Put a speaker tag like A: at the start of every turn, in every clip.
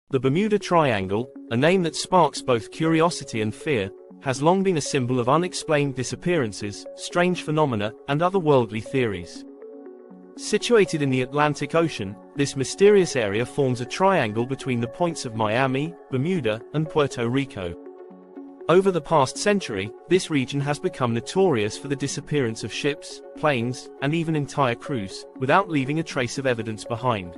A: The Bermuda Triangle, a name that sparks both curiosity and fear, has long been a symbol of unexplained disappearances, strange phenomena, and otherworldly theories. Situated in the Atlantic Ocean, this mysterious area forms a triangle between the points of Miami, Bermuda, and Puerto Rico. Over the past century, this region has become notorious for the disappearance of ships, planes, and even entire crews, without leaving a trace of evidence behind.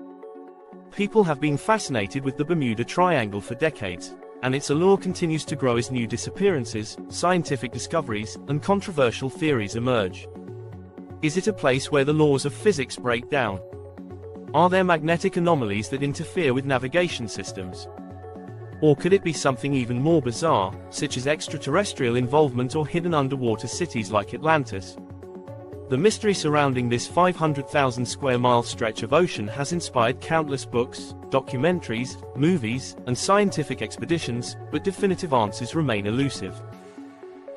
A: People have been fascinated with the Bermuda Triangle for decades, and its allure continues to grow as new disappearances, scientific discoveries, and controversial theories emerge. Is it a place where the laws of physics break down? Are there magnetic anomalies that interfere with navigation systems? Or could it be something even more bizarre, such as extraterrestrial involvement or hidden underwater cities like Atlantis? The mystery surrounding this 500,000 square mile stretch of ocean has inspired countless books, documentaries, movies, and scientific expeditions, but definitive answers remain elusive.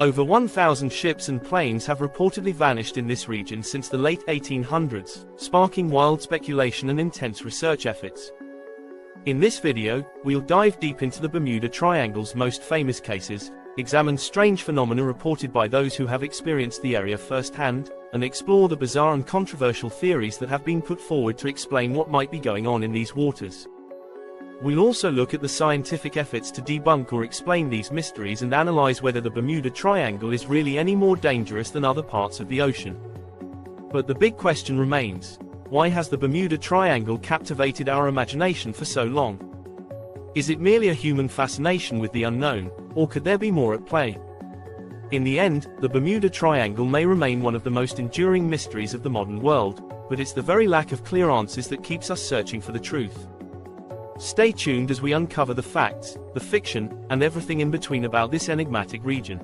A: Over 1,000 ships and planes have reportedly vanished in this region since the late 1800s, sparking wild speculation and intense research efforts. In this video, we'll dive deep into the Bermuda Triangle's most famous cases, examine strange phenomena reported by those who have experienced the area firsthand, and explore the bizarre and controversial theories that have been put forward to explain what might be going on in these waters. We'll also look at the scientific efforts to debunk or explain these mysteries and analyze whether the Bermuda Triangle is really any more dangerous than other parts of the ocean. But the big question remains: why has the Bermuda Triangle captivated our imagination for so long? Is it merely a human fascination with the unknown, or could there be more at play? In the end, the Bermuda Triangle may remain one of the most enduring mysteries of the modern world, but it's the very lack of clear answers that keeps us searching for the truth. Stay tuned as we uncover the facts, the fiction, and everything in between about this enigmatic region.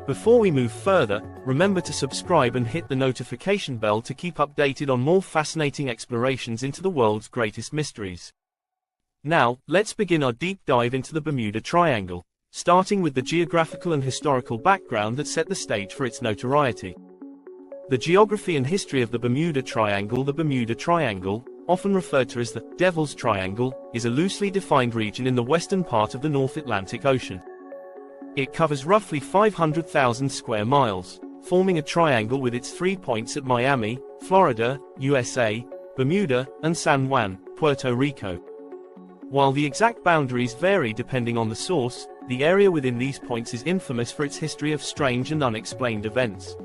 A: Before we move further, remember to subscribe and hit the notification bell to keep updated on more fascinating explorations into the world's greatest mysteries. Now, let's begin our deep dive into the Bermuda Triangle, starting with the geographical and historical background that set the stage for its notoriety. The geography and history of the Bermuda Triangle. The Bermuda Triangle, often referred to as the Devil's Triangle, is a loosely defined region in the western part of the North Atlantic Ocean. It covers roughly 500,000 square miles, forming a triangle with its 3 points at Miami, Florida, USA, Bermuda, and San Juan, Puerto Rico. While the exact boundaries vary depending on the source, the area within these points is infamous for its history of strange and unexplained events.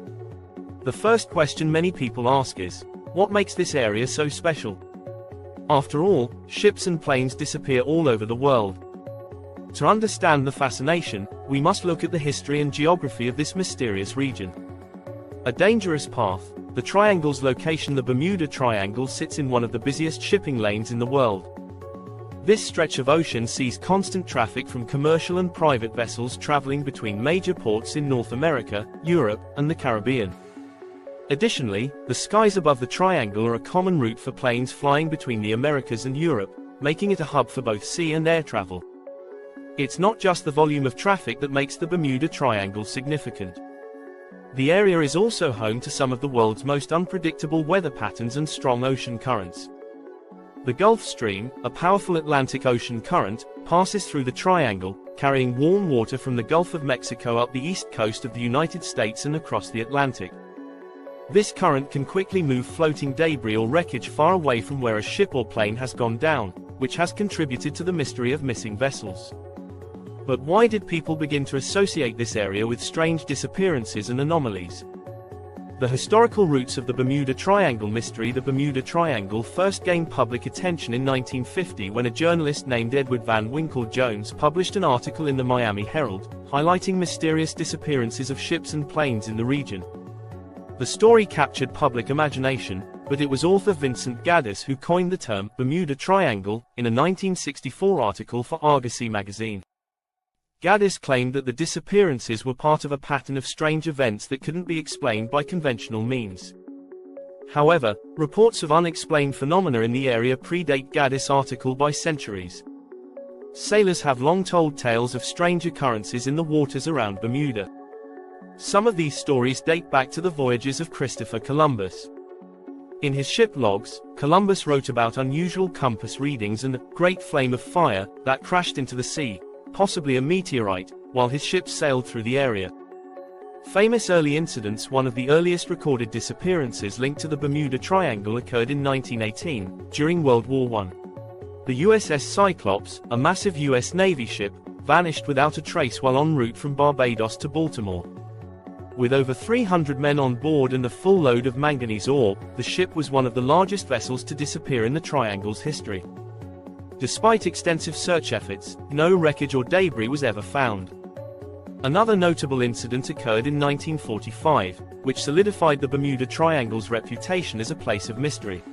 A: The first question many people ask is, what makes this area so special? After all, ships and planes disappear all over the world. To understand the fascination, we must look at the history and geography of this mysterious region. A dangerous path, the triangle's location. The Bermuda Triangle sits in one of the busiest shipping lanes in the world. This stretch of ocean sees constant traffic from commercial and private vessels traveling between major ports in North America, Europe, and the Caribbean. Additionally, the skies above the triangle are a common route for planes flying between the Americas and Europe, making it a hub for both sea and air travel. It's not just the volume of traffic that makes the Bermuda Triangle significant. The area is also home to some of the world's most unpredictable weather patterns and strong ocean currents. The Gulf Stream, a powerful Atlantic Ocean current, passes through the triangle, carrying warm water from the Gulf of Mexico up the east coast of the United States and across the Atlantic. This current can quickly move floating debris or wreckage far away from where a ship or plane has gone down, which has contributed to the mystery of missing vessels. But why did people begin to associate this area with strange disappearances and anomalies? The historical roots of the Bermuda Triangle mystery. The Bermuda Triangle first gained public attention in 1950 when a journalist named Edward Van Winkle Jones published an article in the Miami Herald, highlighting mysterious disappearances of ships and planes in the region. The story captured public imagination, but it was author Vincent Gaddis who coined the term Bermuda Triangle in a 1964 article for Argosy magazine. Gaddis claimed that the disappearances were part of a pattern of strange events that couldn't be explained by conventional means. However, reports of unexplained phenomena in the area predate Gaddis' article by centuries. Sailors have long told tales of strange occurrences in the waters around Bermuda. Some of these stories date back to the voyages of Christopher Columbus. In his ship logs, Columbus wrote about unusual compass readings and a great flame of fire that crashed into the sea, possibly a meteorite, while his ships sailed through the area. Famous early incidents. One of the earliest recorded disappearances linked to the Bermuda Triangle occurred in 1918, during World War I. The USS Cyclops, a massive US Navy ship, vanished without a trace while en route from Barbados to Baltimore. With over 300 men on board and a full load of manganese ore, the ship was one of the largest vessels to disappear in the Triangle's history. Despite extensive search efforts, no wreckage or debris was ever found. Another notable incident occurred in 1945, which solidified the Bermuda Triangle's reputation as a place of mystery.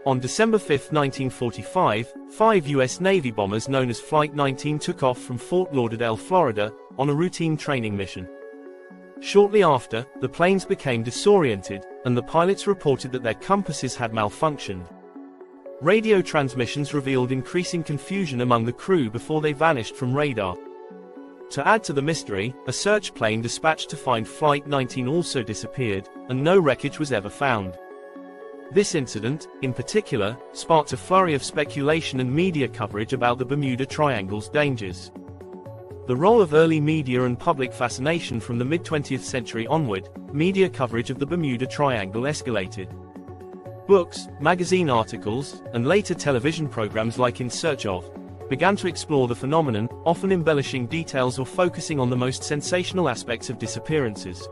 A: On December 5, 1945, 5 U.S. Navy bombers known as Flight 19 took off from Fort Lauderdale, Florida, on a routine training mission. Shortly after, the planes became disoriented, and the pilots reported that their compasses had malfunctioned. Radio transmissions revealed increasing confusion among the crew before they vanished from radar. To add to the mystery, a search plane dispatched to find Flight 19 also disappeared, and no wreckage was ever found. This incident, in particular, sparked a flurry of speculation and media coverage about the Bermuda Triangle's dangers. The role of early media and public fascination. From the mid-20th century onward, media coverage of the Bermuda Triangle escalated. Books, magazine articles, and later television programs like In Search Of began to explore the phenomenon, often embellishing details or focusing on the most sensational aspects of disappearances.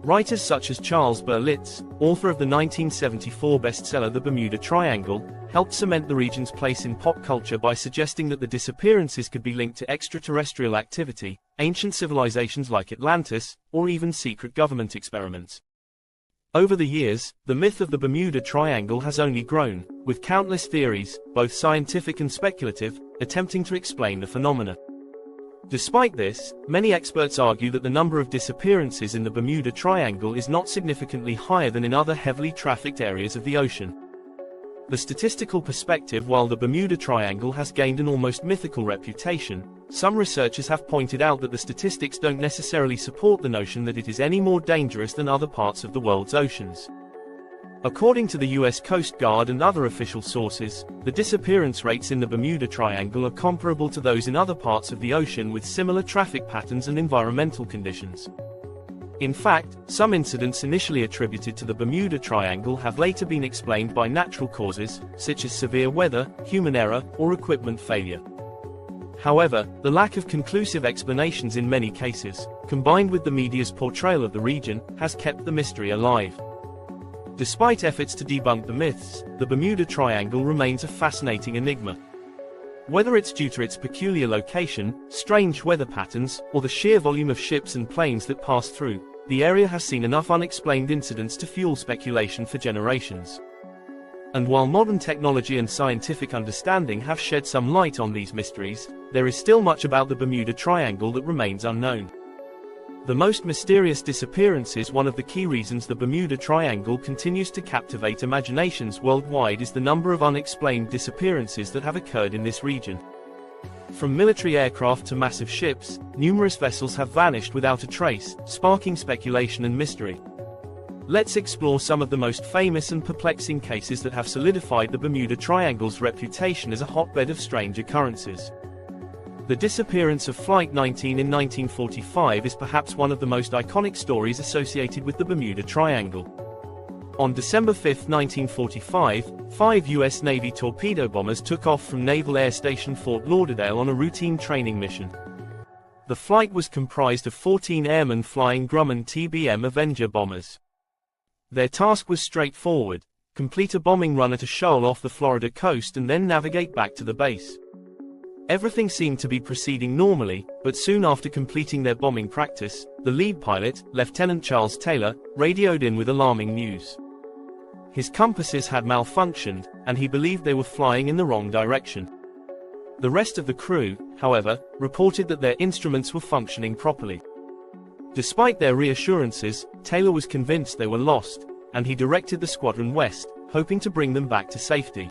A: Writers such as Charles Berlitz, author of the 1974 bestseller The Bermuda Triangle, helped cement the region's place in pop culture by suggesting that the disappearances could be linked to extraterrestrial activity, ancient civilizations like Atlantis, or even secret government experiments. Over the years, the myth of the Bermuda Triangle has only grown, with countless theories, both scientific and speculative, attempting to explain the phenomena. Despite this, many experts argue that the number of disappearances in the Bermuda Triangle is not significantly higher than in other heavily trafficked areas of the ocean. The statistical perspective. While the Bermuda Triangle has gained an almost mythical reputation, some researchers have pointed out that the statistics don't necessarily support the notion that it is any more dangerous than other parts of the world's oceans. According to the US Coast Guard and other official sources, the disappearance rates in the Bermuda Triangle are comparable to those in other parts of the ocean with similar traffic patterns and environmental conditions. In fact, some incidents initially attributed to the Bermuda Triangle have later been explained by natural causes, such as severe weather, human error, or equipment failure. However, the lack of conclusive explanations in many cases, combined with the media's portrayal of the region, has kept the mystery alive. Despite efforts to debunk the myths, the Bermuda Triangle remains a fascinating enigma. Whether it's due to its peculiar location, strange weather patterns, or the sheer volume of ships and planes that pass through, the area has seen enough unexplained incidents to fuel speculation for generations. And while modern technology and scientific understanding have shed some light on these mysteries, there is still much about the Bermuda Triangle that remains unknown. The most mysterious disappearances. One of the key reasons the Bermuda Triangle continues to captivate imaginations worldwide is the number of unexplained disappearances that have occurred in this region. From military aircraft to massive ships, numerous vessels have vanished without a trace, sparking speculation and mystery. Let's explore some of the most famous and perplexing cases that have solidified the Bermuda Triangle's reputation as a hotbed of strange occurrences. The disappearance of Flight 19 in 1945 is perhaps one of the most iconic stories associated with the Bermuda Triangle. On December 5, 1945, 5 U.S. Navy torpedo bombers took off from Naval Air Station Fort Lauderdale on a routine training mission. The flight was comprised of 14 airmen flying Grumman TBM Avenger bombers. Their task was straightforward: complete a bombing run at a shoal off the Florida coast and then navigate back to the base. Everything seemed to be proceeding normally, but soon after completing their bombing practice, the lead pilot, Lieutenant Charles Taylor, radioed in with alarming news. His compasses had malfunctioned, and he believed they were flying in the wrong direction. The rest of the crew, however, reported that their instruments were functioning properly. Despite their reassurances, Taylor was convinced they were lost, and he directed the squadron west, hoping to bring them back to safety.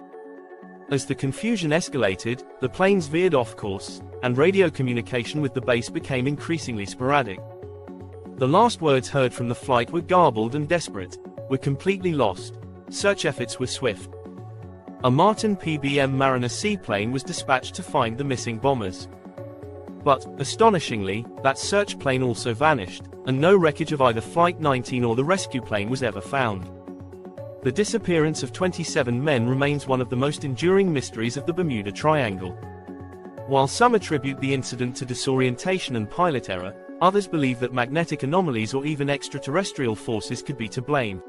A: As the confusion escalated, the planes veered off course, and radio communication with the base became increasingly sporadic. The last words heard from the flight were garbled and desperate: "We're completely lost. search efforts were swift. A Martin PBM Mariner seaplane was dispatched to find the missing bombers. But, astonishingly, that search plane also vanished, and no wreckage of either Flight 19 or the rescue plane was ever found. The disappearance of 27 men remains one of the most enduring mysteries of the Bermuda Triangle. While some attribute the incident to disorientation and pilot error, others believe that magnetic anomalies or even extraterrestrial forces could be to blame.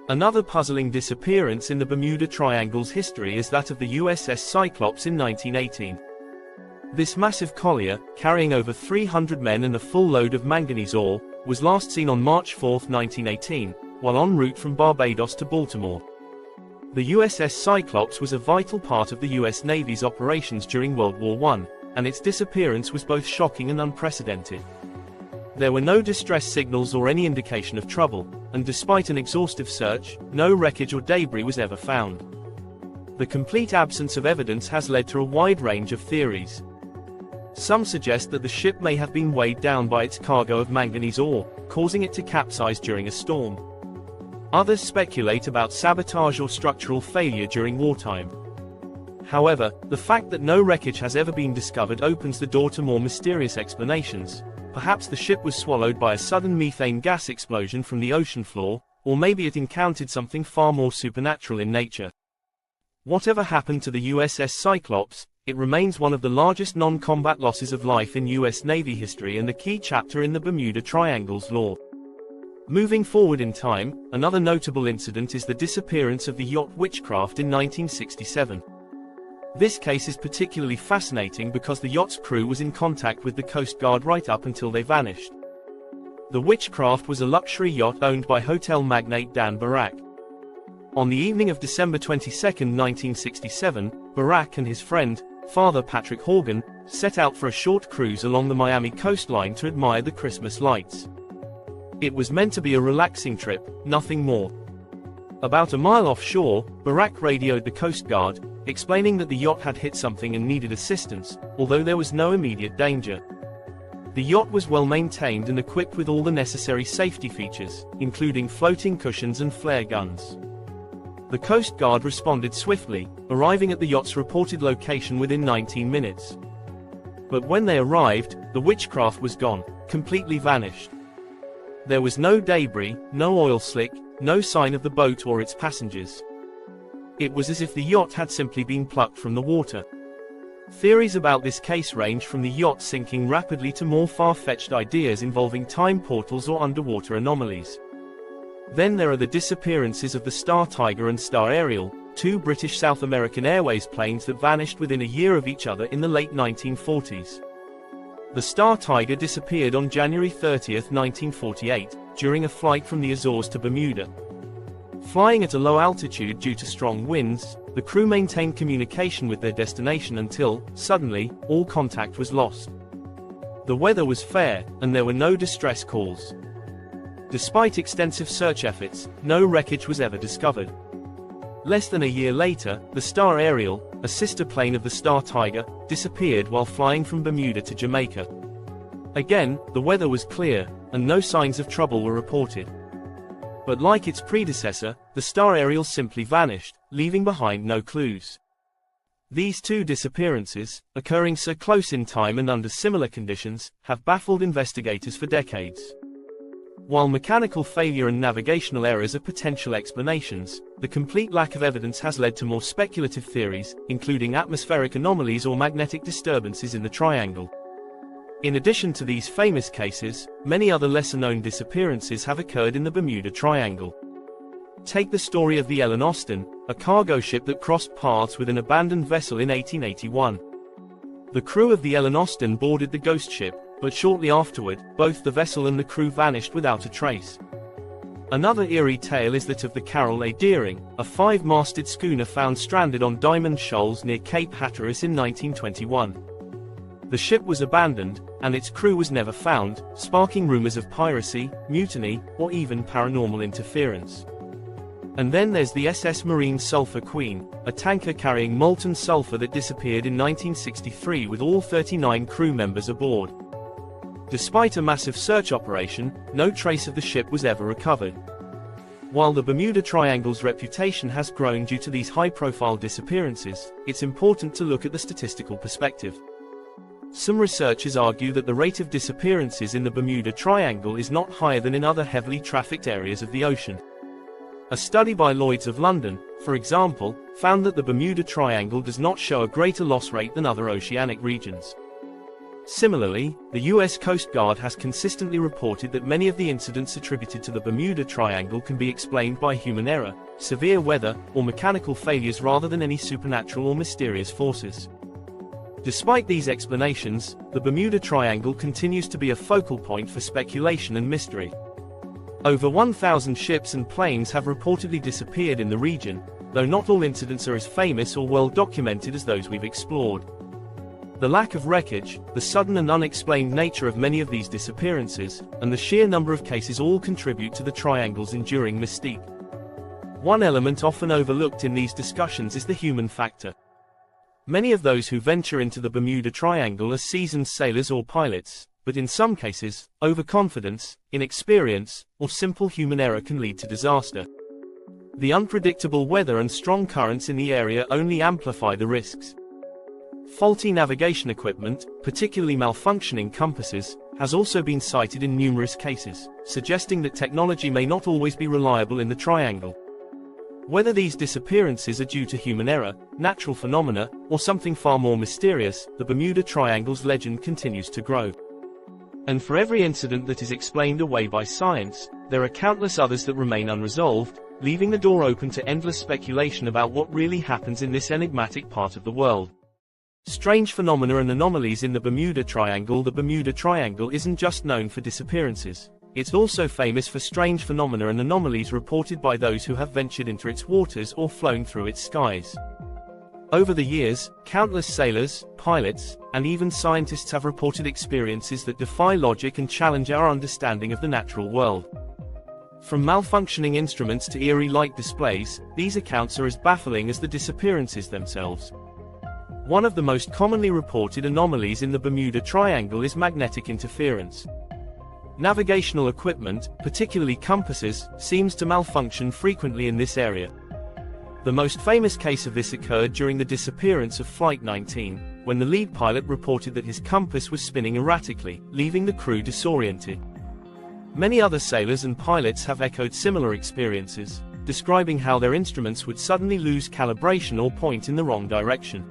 A: Another puzzling disappearance in the Bermuda Triangle's history is that of the USS Cyclops in 1918. This massive collier, carrying over 300 men and a full load of manganese ore, was last seen on March 4, 1918, while en route from Barbados to Baltimore. The USS Cyclops was a vital part of the U.S. Navy's operations during World War I, and its disappearance was both shocking and unprecedented. There were no distress signals or any indication of trouble, and despite an exhaustive search, no wreckage or debris was ever found. The complete absence of evidence has led to a wide range of theories. Some suggest that the ship may have been weighed down by its cargo of manganese ore, causing it to capsize during a storm. Others speculate about sabotage or structural failure during wartime. However, the fact that no wreckage has ever been discovered opens the door to more mysterious explanations. Perhaps the ship was swallowed by a sudden methane gas explosion from the ocean floor, or maybe it encountered something far more supernatural in nature. Whatever happened to the USS Cyclops, it remains one of the largest non-combat losses of life in U.S. Navy history and a key chapter in the Bermuda Triangle's lore. Moving forward in time, another notable incident is the disappearance of the yacht Witchcraft in 1967. This case is particularly fascinating because the yacht's crew was in contact with the Coast Guard right up until they vanished. The Witchcraft was a luxury yacht owned by hotel magnate Dan Barak. On the evening of December 22, 1967, Barak and his friend, Father Patrick Horgan, set out for a short cruise along the Miami coastline to admire the Christmas lights. It was meant to be a relaxing trip, nothing more. About a mile offshore, Barak radioed the Coast Guard, explaining that the yacht had hit something and needed assistance, although there was no immediate danger. The yacht was well maintained and equipped with all the necessary safety features, including floating cushions and flare guns. The Coast Guard responded swiftly, arriving at the yacht's reported location within 19 minutes. But when they arrived, the Witchcraft was gone, completely vanished. There was no debris, no oil slick, no sign of the boat or its passengers. It was as if the yacht had simply been plucked from the water. Theories about this case range from the yacht sinking rapidly to more far-fetched ideas involving time portals or underwater anomalies. Then there are the disappearances of the Star Tiger and Star Ariel, two British South American Airways planes that vanished within a year of each other in the late 1940s. The Star Tiger disappeared on January 30, 1948, during a flight from the Azores to Bermuda. Flying at a low altitude due to strong winds, the crew maintained communication with their destination until, suddenly, all contact was lost. The weather was fair, and there were no distress calls. Despite extensive search efforts, no wreckage was ever discovered. Less than a year later, the Star Ariel, a sister plane of the Star Tiger, disappeared while flying from Bermuda to Jamaica. Again, the weather was clear, and no signs of trouble were reported. But like its predecessor, the Star Ariel simply vanished, leaving behind no clues. These two disappearances, occurring so close in time and under similar conditions, have baffled investigators for decades. While mechanical failure and navigational errors are potential explanations, the complete lack of evidence has led to more speculative theories, including atmospheric anomalies or magnetic disturbances in the triangle. In addition to these famous cases, many other lesser-known disappearances have occurred in the Bermuda Triangle. Take the story of the Ellen Austin, a cargo ship that crossed paths with an abandoned vessel in 1881. The crew of the Ellen Austin boarded the ghost ship, but shortly afterward, both the vessel and the crew vanished without a trace. Another eerie tale is that of the Carol A. Deering, a 5-masted schooner found stranded on Diamond Shoals near Cape Hatteras in 1921. The ship was abandoned, and its crew was never found, sparking rumors of piracy, mutiny, or even paranormal interference. And then there's the SS Marine Sulphur Queen, a tanker carrying molten sulfur that disappeared in 1963 with all 39 crew members aboard. Despite a massive search operation, no trace of the ship was ever recovered. While the Bermuda Triangle's reputation has grown due to these high-profile disappearances, it's important to look at the statistical perspective. Some researchers argue that the rate of disappearances in the Bermuda Triangle is not higher than in other heavily trafficked areas of the ocean. A study by Lloyd's of London, for example, found that the Bermuda Triangle does not show a greater loss rate than other oceanic regions. Similarly, the US Coast Guard has consistently reported that many of the incidents attributed to the Bermuda Triangle can be explained by human error, severe weather, or mechanical failures rather than any supernatural or mysterious forces. Despite these explanations, the Bermuda Triangle continues to be a focal point for speculation and mystery. Over 1,000 ships and planes have reportedly disappeared in the region, though not all incidents are as famous or well documented as those we've explored. The lack of wreckage, the sudden and unexplained nature of many of these disappearances, and the sheer number of cases all contribute to the Triangle's enduring mystique. One element often overlooked in these discussions is the human factor. Many of those who venture into the Bermuda Triangle are seasoned sailors or pilots, but in some cases, overconfidence, inexperience, or simple human error can lead to disaster. The unpredictable weather and strong currents in the area only amplify the risks. Faulty navigation equipment, particularly malfunctioning compasses, has also been cited in numerous cases, suggesting that technology may not always be reliable in the Triangle. Whether these disappearances are due to human error, natural phenomena, or something far more mysterious, the Bermuda Triangle's legend continues to grow. And for every incident that is explained away by science, there are countless others that remain unresolved, leaving the door open to endless speculation about what really happens in this enigmatic part of the world. Strange phenomena and anomalies in the Bermuda Triangle. The Bermuda Triangle isn't just known for disappearances. It's also famous for strange phenomena and anomalies reported by those who have ventured into its waters or flown through its skies. Over the years, countless sailors, pilots, and even scientists have reported experiences that defy logic and challenge our understanding of the natural world. From malfunctioning instruments to eerie light displays, these accounts are as baffling as the disappearances themselves. One of the most commonly reported anomalies in the Bermuda Triangle is magnetic interference. Navigational equipment, particularly compasses, seems to malfunction frequently in this area. The most famous case of this occurred during the disappearance of Flight 19, when the lead pilot reported that his compass was spinning erratically, leaving the crew disoriented. Many other sailors and pilots have echoed similar experiences, describing how their instruments would suddenly lose calibration or point in the wrong direction.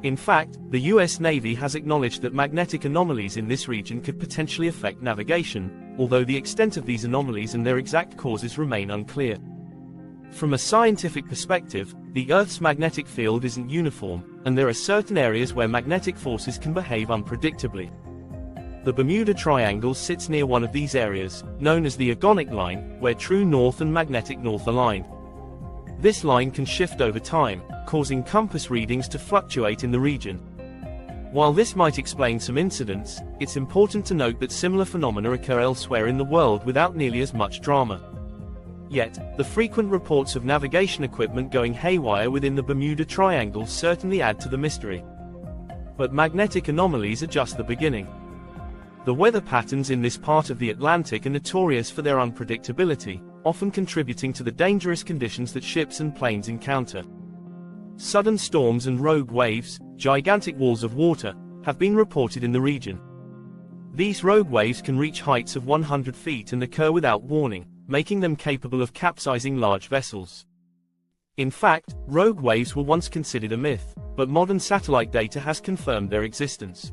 A: In fact, the US Navy has acknowledged that magnetic anomalies in this region could potentially affect navigation, although the extent of these anomalies and their exact causes remain unclear. From a scientific perspective, the Earth's magnetic field isn't uniform, and there are certain areas where magnetic forces can behave unpredictably. The Bermuda Triangle sits near one of these areas, known as the agonic line, where true north and magnetic north align. This line can shift over time, causing compass readings to fluctuate in the region. While this might explain some incidents, it's important to note that similar phenomena occur elsewhere in the world without nearly as much drama. Yet, the frequent reports of navigation equipment going haywire within the Bermuda Triangle certainly add to the mystery. But magnetic anomalies are just the beginning. The weather patterns in this part of the Atlantic are notorious for their unpredictability, often contributing to the dangerous conditions that ships and planes encounter. Sudden storms and rogue waves, gigantic walls of water, have been reported in the region. These rogue waves can reach heights of 100 feet and occur without warning, making them capable of capsizing large vessels. In fact, rogue waves were once considered a myth, but modern satellite data has confirmed their existence.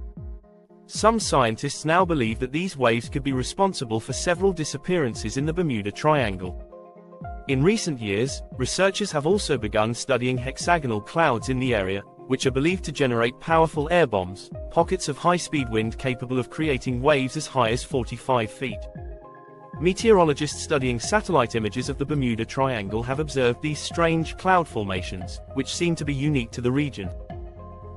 A: Some scientists now believe that these waves could be responsible for several disappearances in the Bermuda Triangle. In recent years, researchers have also begun studying hexagonal clouds in the area, which are believed to generate powerful air bombs, pockets of high-speed wind capable of creating waves as high as 45 feet. Meteorologists studying satellite images of the Bermuda Triangle have observed these strange cloud formations, which seem to be unique to the region.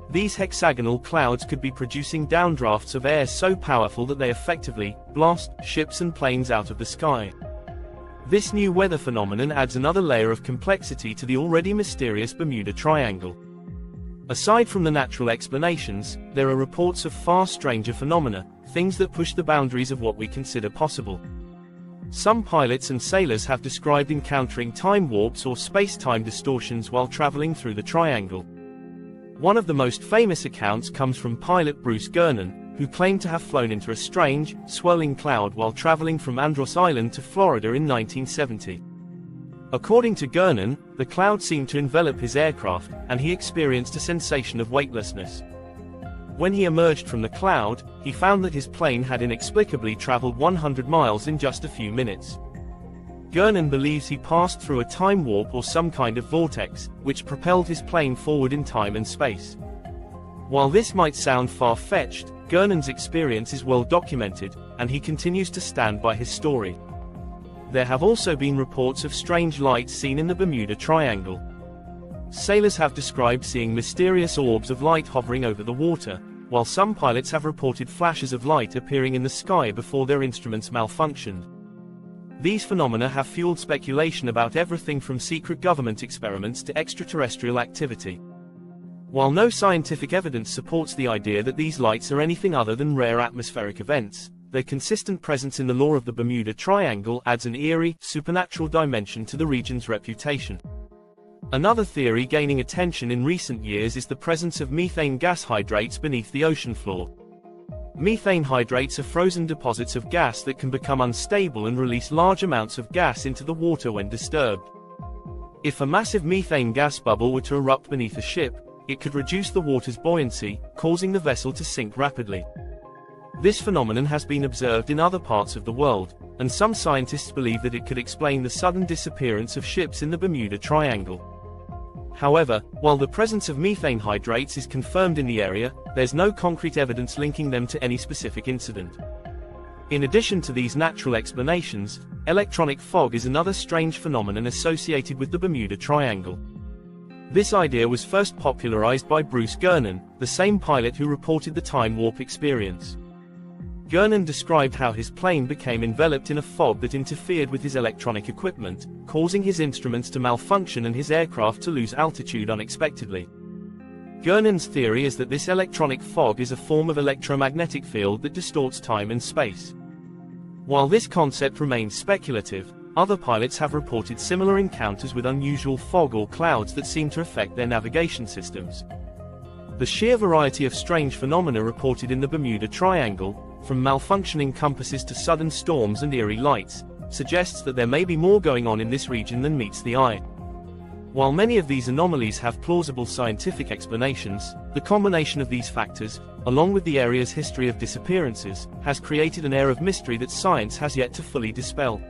A: These hexagonal clouds could be producing downdrafts of air so powerful that they effectively blast ships and planes out of the sky. This new weather phenomenon adds another layer of complexity to the already mysterious Bermuda Triangle. Aside from the natural explanations, there are reports of far stranger phenomena, things that push the boundaries of what we consider possible. Some pilots and sailors have described encountering time warps or space-time distortions while traveling through the triangle. One of the most famous accounts comes from pilot Bruce Gernon, who claimed to have flown into a strange, swirling cloud while traveling from Andros Island to Florida in 1970. According to Gernon, the cloud seemed to envelop his aircraft, and he experienced a sensation of weightlessness. When he emerged from the cloud, he found that his plane had inexplicably traveled 100 miles in just a few minutes. Gernon believes he passed through a time warp or some kind of vortex, which propelled his plane forward in time and space. While this might sound far-fetched, Gernon's experience is well documented, and he continues to stand by his story. There have also been reports of strange lights seen in the Bermuda Triangle. Sailors have described seeing mysterious orbs of light hovering over the water, while some pilots have reported flashes of light appearing in the sky before their instruments malfunctioned. These phenomena have fueled speculation about everything from secret government experiments to extraterrestrial activity. While no scientific evidence supports the idea that these lights are anything other than rare atmospheric events, their consistent presence in the lore of the Bermuda Triangle adds an eerie, supernatural dimension to the region's reputation. Another theory gaining attention in recent years is the presence of methane gas hydrates beneath the ocean floor. Methane hydrates are frozen deposits of gas that can become unstable and release large amounts of gas into the water when disturbed. If a massive methane gas bubble were to erupt beneath a ship, it could reduce the water's buoyancy, causing the vessel to sink rapidly. This phenomenon has been observed in other parts of the world, and some scientists believe that it could explain the sudden disappearance of ships in the Bermuda Triangle. However, while the presence of methane hydrates is confirmed in the area, there's no concrete evidence linking them to any specific incident. In addition to these natural explanations, electronic fog is another strange phenomenon associated with the Bermuda Triangle. This idea was first popularized by Bruce Gernon, the same pilot who reported the time warp experience. Gernon described how his plane became enveloped in a fog that interfered with his electronic equipment, causing his instruments to malfunction and his aircraft to lose altitude unexpectedly. Gernon's theory is that this electronic fog is a form of electromagnetic field that distorts time and space. While this concept remains speculative, other pilots have reported similar encounters with unusual fog or clouds that seem to affect their navigation systems. The sheer variety of strange phenomena reported in the Bermuda Triangle, from malfunctioning compasses to sudden storms and eerie lights, suggests that there may be more going on in this region than meets the eye. While many of these anomalies have plausible scientific explanations, the combination of these factors, along with the area's history of disappearances, has created an air of mystery that science has yet to fully dispel.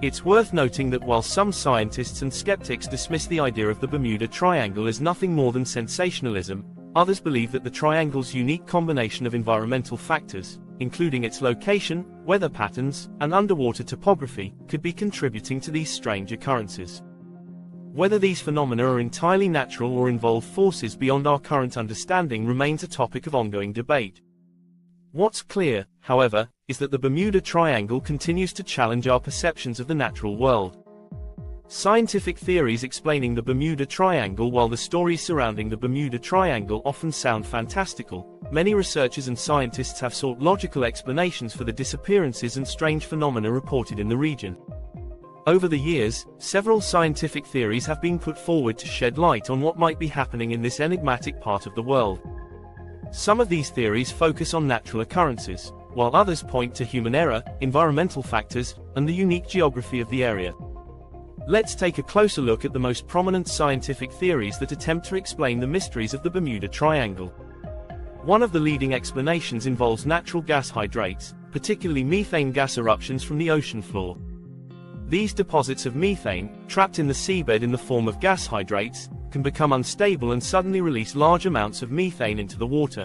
A: It's worth noting that while some scientists and skeptics dismiss the idea of the Bermuda Triangle as nothing more than sensationalism, others believe that the triangle's unique combination of environmental factors, including its location, weather patterns, and underwater topography, could be contributing to these strange occurrences. Whether these phenomena are entirely natural or involve forces beyond our current understanding remains a topic of ongoing debate. What's clear, however, is that the Bermuda Triangle continues to challenge our perceptions of the natural world. Scientific theories explaining the Bermuda Triangle. While the stories surrounding the Bermuda Triangle often sound fantastical, many researchers and scientists have sought logical explanations for the disappearances and strange phenomena reported in the region. Over the years, several scientific theories have been put forward to shed light on what might be happening in this enigmatic part of the world. Some of these theories focus on natural occurrences, while others point to human error, environmental factors, and the unique geography of the area. Let's take a closer look at the most prominent scientific theories that attempt to explain the mysteries of the Bermuda Triangle. One of the leading explanations involves natural gas hydrates, particularly methane gas eruptions from the ocean floor. These deposits of methane, trapped in the seabed in the form of gas hydrates, can become unstable and suddenly release large amounts of methane into the water.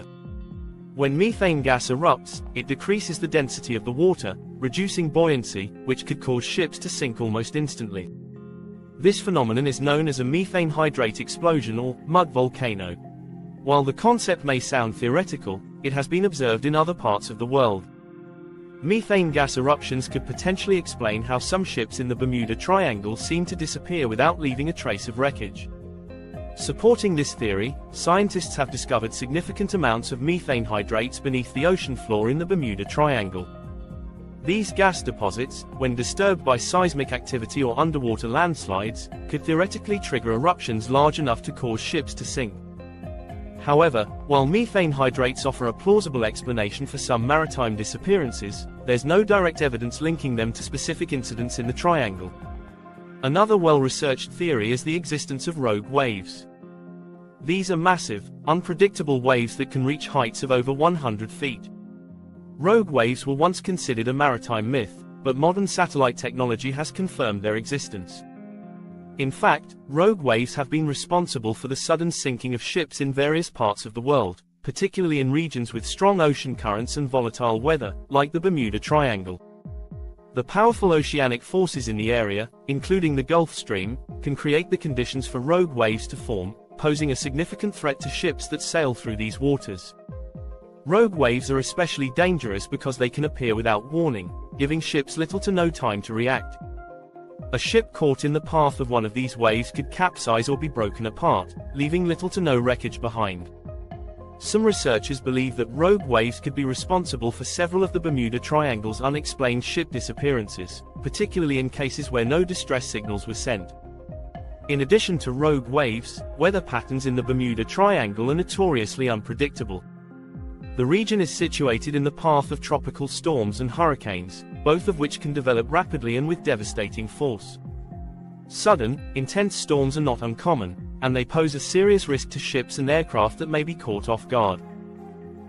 A: When methane gas erupts, it decreases the density of the water, reducing buoyancy, which could cause ships to sink almost instantly. This phenomenon is known as a methane hydrate explosion or mud volcano. While the concept may sound theoretical, it has been observed in other parts of the world. Methane gas eruptions could potentially explain how some ships in the Bermuda Triangle seem to disappear without leaving a trace of wreckage. Supporting this theory, scientists have discovered significant amounts of methane hydrates beneath the ocean floor in the Bermuda Triangle. These gas deposits, when disturbed by seismic activity or underwater landslides, could theoretically trigger eruptions large enough to cause ships to sink. However, while methane hydrates offer a plausible explanation for some maritime disappearances, there's no direct evidence linking them to specific incidents in the triangle. Another well-researched theory is the existence of rogue waves. These are massive, unpredictable waves that can reach heights of over 100 feet. Rogue waves were once considered a maritime myth, but modern satellite technology has confirmed their existence. In fact, rogue waves have been responsible for the sudden sinking of ships in various parts of the world, particularly in regions with strong ocean currents and volatile weather, like the Bermuda Triangle. The powerful oceanic forces in the area, including the Gulf Stream, can create the conditions for rogue waves to form, posing a significant threat to ships that sail through these waters. Rogue waves are especially dangerous because they can appear without warning, giving ships little to no time to react. A ship caught in the path of one of these waves could capsize or be broken apart, leaving little to no wreckage behind. Some researchers believe that rogue waves could be responsible for several of the Bermuda Triangle's unexplained ship disappearances, particularly in cases where no distress signals were sent. In addition to rogue waves, weather patterns in the Bermuda Triangle are notoriously unpredictable. The region is situated in the path of tropical storms and hurricanes, both of which can develop rapidly and with devastating force. Sudden, intense storms are not uncommon, and they pose a serious risk to ships and aircraft that may be caught off guard.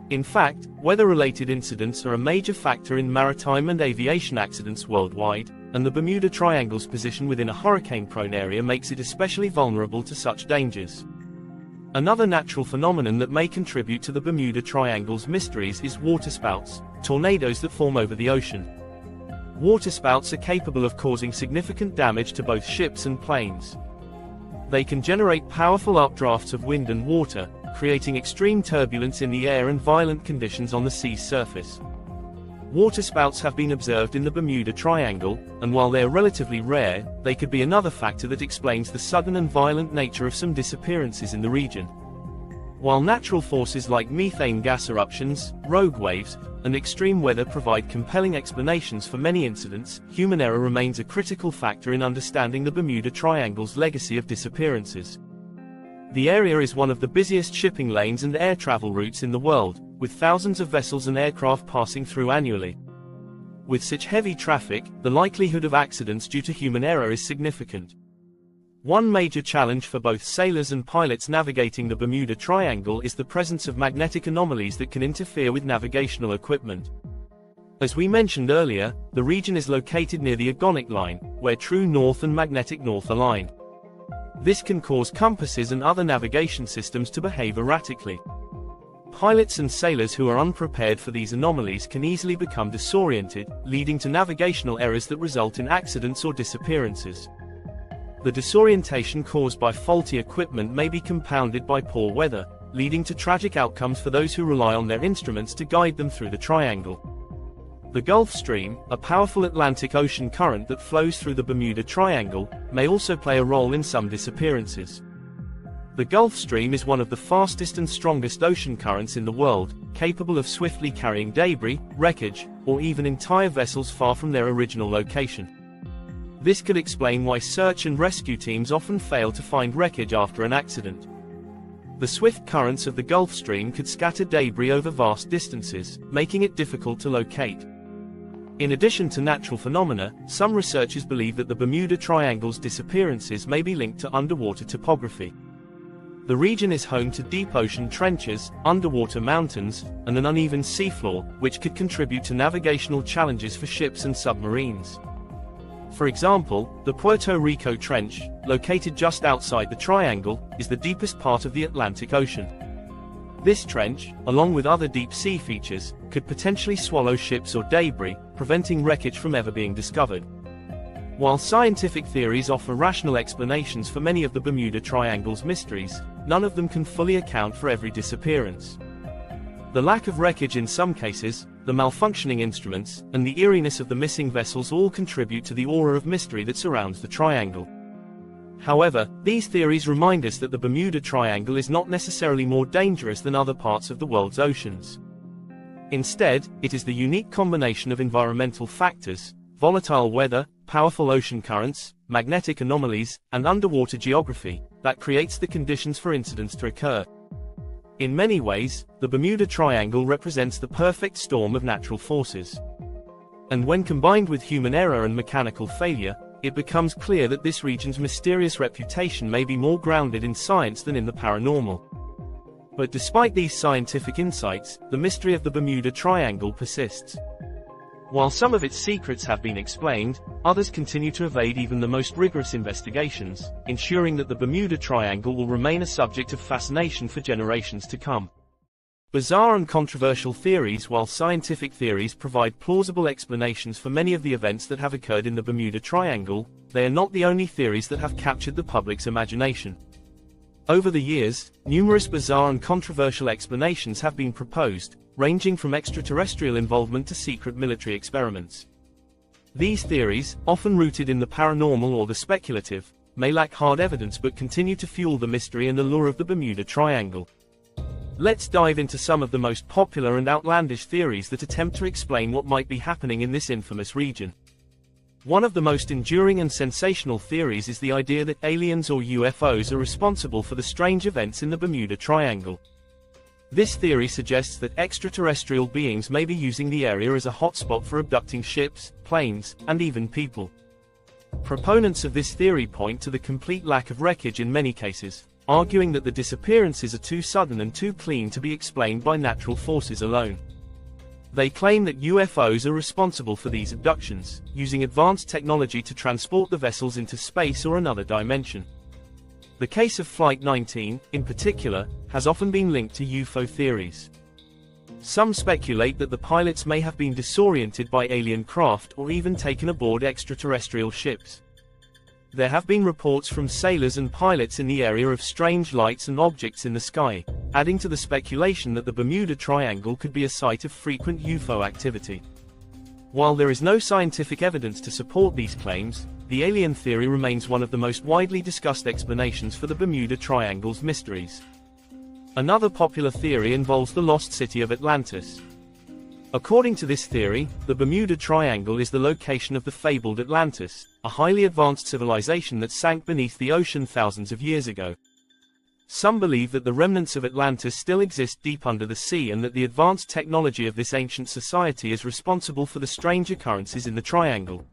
A: In fact, weather-related incidents are a major factor in maritime and aviation accidents worldwide, and the Bermuda Triangle's position within a hurricane-prone area makes it especially vulnerable to such dangers. Another natural phenomenon that may contribute to the Bermuda Triangle's mysteries is waterspouts, tornadoes that form over the ocean. Waterspouts are capable of causing significant damage to both ships and planes. They can generate powerful updrafts of wind and water, creating extreme turbulence in the air and violent conditions on the sea's surface. Waterspouts have been observed in the Bermuda Triangle, and while they are relatively rare, they could be another factor that explains the sudden and violent nature of some disappearances in the region. While natural forces like methane gas eruptions, rogue waves, and extreme weather provide compelling explanations for many incidents, human error remains a critical factor in understanding the Bermuda Triangle's legacy of disappearances. The area is one of the busiest shipping lanes and air travel routes in the world, with thousands of vessels and aircraft passing through annually. With such heavy traffic, the likelihood of accidents due to human error is significant. One major challenge for both sailors and pilots navigating the Bermuda Triangle is the presence of magnetic anomalies that can interfere with navigational equipment. As we mentioned earlier, the region is located near the agonic line, where true north and magnetic north align. This can cause compasses and other navigation systems to behave erratically. Pilots and sailors who are unprepared for these anomalies can easily become disoriented, leading to navigational errors that result in accidents or disappearances. The disorientation caused by faulty equipment may be compounded by poor weather, leading to tragic outcomes for those who rely on their instruments to guide them through the triangle. The Gulf Stream, a powerful Atlantic Ocean current that flows through the Bermuda Triangle, may also play a role in some disappearances. The Gulf Stream is one of the fastest and strongest ocean currents in the world, capable of swiftly carrying debris, wreckage, or even entire vessels far from their original location. This could explain why search and rescue teams often fail to find wreckage after an accident. The swift currents of the Gulf Stream could scatter debris over vast distances, making it difficult to locate. In addition to natural phenomena, some researchers believe that the Bermuda Triangle's disappearances may be linked to underwater topography. The region is home to deep ocean trenches, underwater mountains, and an uneven seafloor, which could contribute to navigational challenges for ships and submarines. For example, the Puerto Rico Trench, located just outside the triangle, is the deepest part of the Atlantic Ocean. This trench, along with other deep-sea features, could potentially swallow ships or debris, preventing wreckage from ever being discovered. While scientific theories offer rational explanations for many of the Bermuda Triangle's mysteries, none of them can fully account for every disappearance. The lack of wreckage in some cases, the malfunctioning instruments, and the eeriness of the missing vessels all contribute to the aura of mystery that surrounds the triangle. However, these theories remind us that the Bermuda Triangle is not necessarily more dangerous than other parts of the world's oceans. Instead, it is the unique combination of environmental factors, volatile weather, powerful ocean currents, magnetic anomalies, and underwater geography, that creates the conditions for incidents to occur. In many ways, the Bermuda Triangle represents the perfect storm of natural forces. And when combined with human error and mechanical failure, it becomes clear that this region's mysterious reputation may be more grounded in science than in the paranormal. But despite these scientific insights, the mystery of the Bermuda Triangle persists. While some of its secrets have been explained, others continue to evade even the most rigorous investigations, ensuring that the Bermuda Triangle will remain a subject of fascination for generations to come. Bizarre and controversial theories. While scientific theories provide plausible explanations for many of the events that have occurred in the Bermuda Triangle, they are not the only theories that have captured the public's imagination. Over the years, numerous bizarre and controversial explanations have been proposed, ranging from extraterrestrial involvement to secret military experiments. These theories, often rooted in the paranormal or the speculative, may lack hard evidence but continue to fuel the mystery and allure of the Bermuda Triangle. Let's dive into some of the most popular and outlandish theories that attempt to explain what might be happening in this infamous region. One of the most enduring and sensational theories is the idea that aliens or UFOs are responsible for the strange events in the Bermuda Triangle. This theory suggests that extraterrestrial beings may be using the area as a hotspot for abducting ships, planes, and even people. Proponents of this theory point to the complete lack of wreckage in many cases, arguing that the disappearances are too sudden and too clean to be explained by natural forces alone. They claim that UFOs are responsible for these abductions, using advanced technology to transport the vessels into space or another dimension. The case of Flight 19, in particular, has often been linked to UFO theories. Some speculate that the pilots may have been disoriented by alien craft or even taken aboard extraterrestrial ships. There have been reports from sailors and pilots in the area of strange lights and objects in the sky, adding to the speculation that the Bermuda Triangle could be a site of frequent UFO activity. While there is no scientific evidence to support these claims, the alien theory remains one of the most widely discussed explanations for the Bermuda Triangle's mysteries. Another popular theory involves the lost city of Atlantis. According to this theory, the Bermuda Triangle is the location of the fabled Atlantis, a highly advanced civilization that sank beneath the ocean thousands of years ago. Some believe that the remnants of Atlantis still exist deep under the sea and that the advanced technology of this ancient society is responsible for the strange occurrences in the triangle.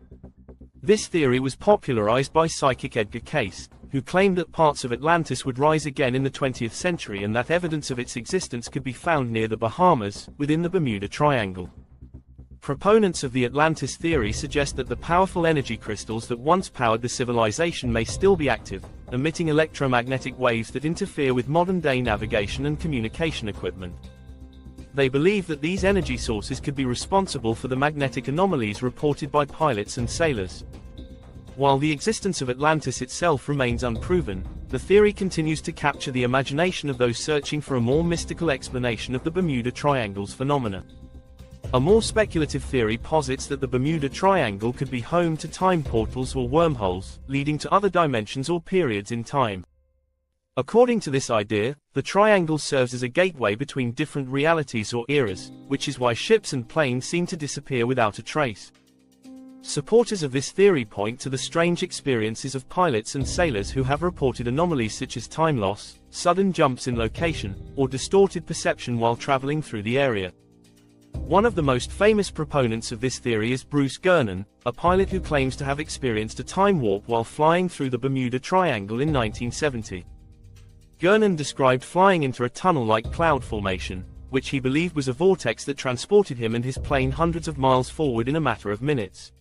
A: This theory was popularized by psychic Edgar Cayce, who claimed that parts of Atlantis would rise again in the 20th century and that evidence of its existence could be found near the Bahamas, within the Bermuda Triangle. Proponents of the Atlantis theory suggest that the powerful energy crystals that once powered the civilization may still be active, emitting electromagnetic waves that interfere with modern-day navigation and communication equipment. They believe that these energy sources could be responsible for the magnetic anomalies reported by pilots and sailors. While the existence of Atlantis itself remains unproven, the theory continues to capture the imagination of those searching for a more mystical explanation of the Bermuda Triangle's phenomena. A more speculative theory posits that the Bermuda Triangle could be home to time portals or wormholes, leading to other dimensions or periods in time. According to this idea, the triangle serves as a gateway between different realities or eras, which is why ships and planes seem to disappear without a trace. Supporters of this theory point to the strange experiences of pilots and sailors who have reported anomalies such as time loss, sudden jumps in location, or distorted perception while traveling through the area. One of the most famous proponents of this theory is Bruce Gernon, a pilot who claims to have experienced a time warp while flying through the Bermuda Triangle in 1970. Gernon described flying into a tunnel-like cloud formation, which he believed was a vortex that transported him and his plane hundreds of miles forward in a matter of minutes.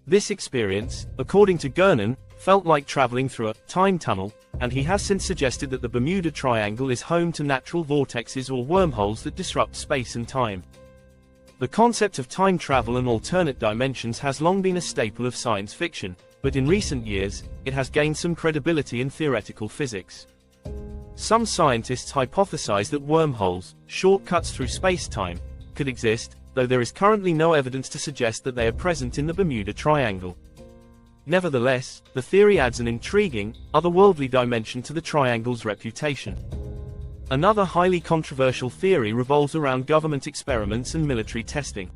A: This experience, according to Gernon, felt like traveling through a time tunnel, and he has since suggested that the Bermuda Triangle is home to natural vortexes or wormholes that disrupt space and time. The concept of time travel and alternate dimensions has long been a staple of science fiction, but in recent years, it has gained some credibility in theoretical physics. Some scientists hypothesize that wormholes, shortcuts through space-time, could exist, though there is currently no evidence to suggest that they are present in the Bermuda Triangle. Nevertheless, the theory adds an intriguing, otherworldly dimension to the triangle's reputation. Another highly controversial theory revolves around government experiments and military testing.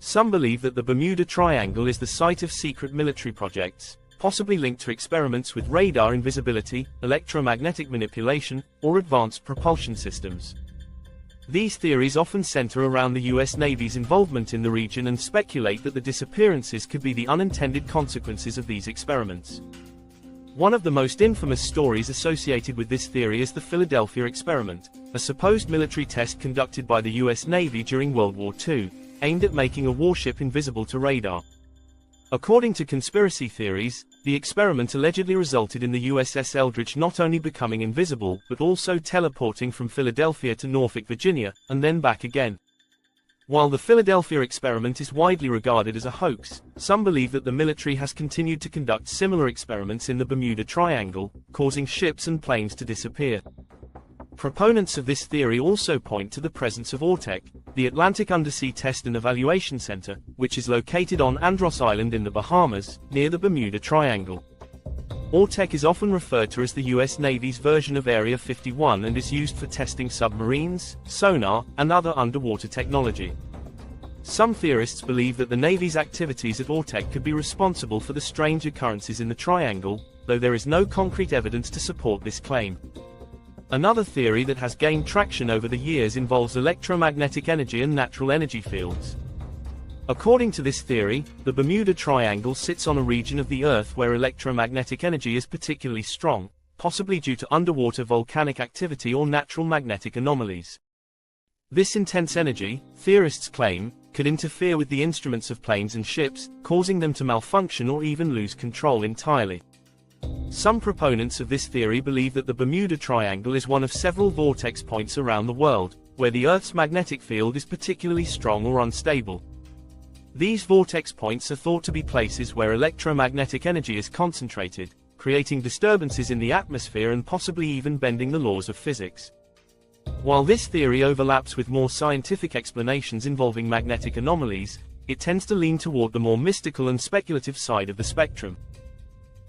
A: Some believe that the Bermuda Triangle is the site of secret military projects, possibly linked to experiments with radar invisibility, electromagnetic manipulation, or advanced propulsion systems. These theories often center around the US Navy's involvement in the region and speculate that the disappearances could be the unintended consequences of these experiments. One of the most infamous stories associated with this theory is the Philadelphia experiment, a supposed military test conducted by the US Navy during World War II, aimed at making a warship invisible to radar. According to conspiracy theories, the experiment allegedly resulted in the USS Eldridge not only becoming invisible but also teleporting from Philadelphia to Norfolk, Virginia, and then back again. While the Philadelphia experiment is widely regarded as a hoax, some believe that the military has continued to conduct similar experiments in the Bermuda Triangle, causing ships and planes to disappear. Proponents of this theory also point to the presence of AUTEC, the Atlantic Undersea Test and Evaluation Center, which is located on Andros Island in the Bahamas, near the Bermuda Triangle. AUTEC is often referred to as the US Navy's version of Area 51 and is used for testing submarines, sonar, and other underwater technology. Some theorists believe that the Navy's activities at AUTEC could be responsible for the strange occurrences in the Triangle, though there is no concrete evidence to support this claim. Another theory that has gained traction over the years involves electromagnetic energy and natural energy fields. According to this theory, the Bermuda Triangle sits on a region of the Earth where electromagnetic energy is particularly strong, possibly due to underwater volcanic activity or natural magnetic anomalies. This intense energy, theorists claim, could interfere with the instruments of planes and ships, causing them to malfunction or even lose control entirely. Some proponents of this theory believe that the Bermuda Triangle is one of several vortex points around the world, where the Earth's magnetic field is particularly strong or unstable. These vortex points are thought to be places where electromagnetic energy is concentrated, creating disturbances in the atmosphere and possibly even bending the laws of physics. While this theory overlaps with more scientific explanations involving magnetic anomalies, it tends to lean toward the more mystical and speculative side of the spectrum.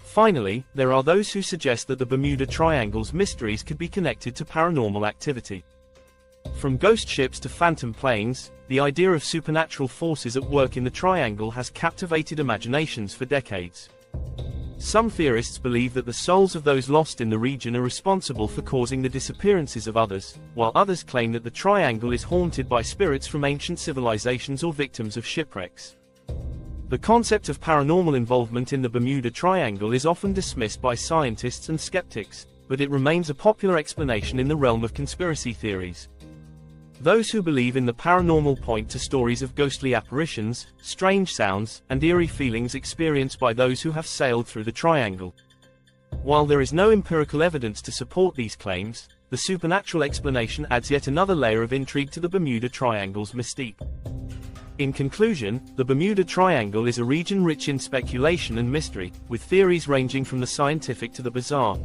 A: Finally, there are those who suggest that the Bermuda Triangle's mysteries could be connected to paranormal activity. From ghost ships to phantom planes, the idea of supernatural forces at work in the Triangle has captivated imaginations for decades. Some theorists believe that the souls of those lost in the region are responsible for causing the disappearances of others, while others claim that the Triangle is haunted by spirits from ancient civilizations or victims of shipwrecks. The concept of paranormal involvement in the Bermuda Triangle is often dismissed by scientists and skeptics, but it remains a popular explanation in the realm of conspiracy theories. Those who believe in the paranormal point to stories of ghostly apparitions, strange sounds, and eerie feelings experienced by those who have sailed through the Triangle. While there is no empirical evidence to support these claims, the supernatural explanation adds yet another layer of intrigue to the Bermuda Triangle's mystique. In conclusion, the Bermuda Triangle is a region rich in speculation and mystery, with theories ranging from the scientific to the bizarre.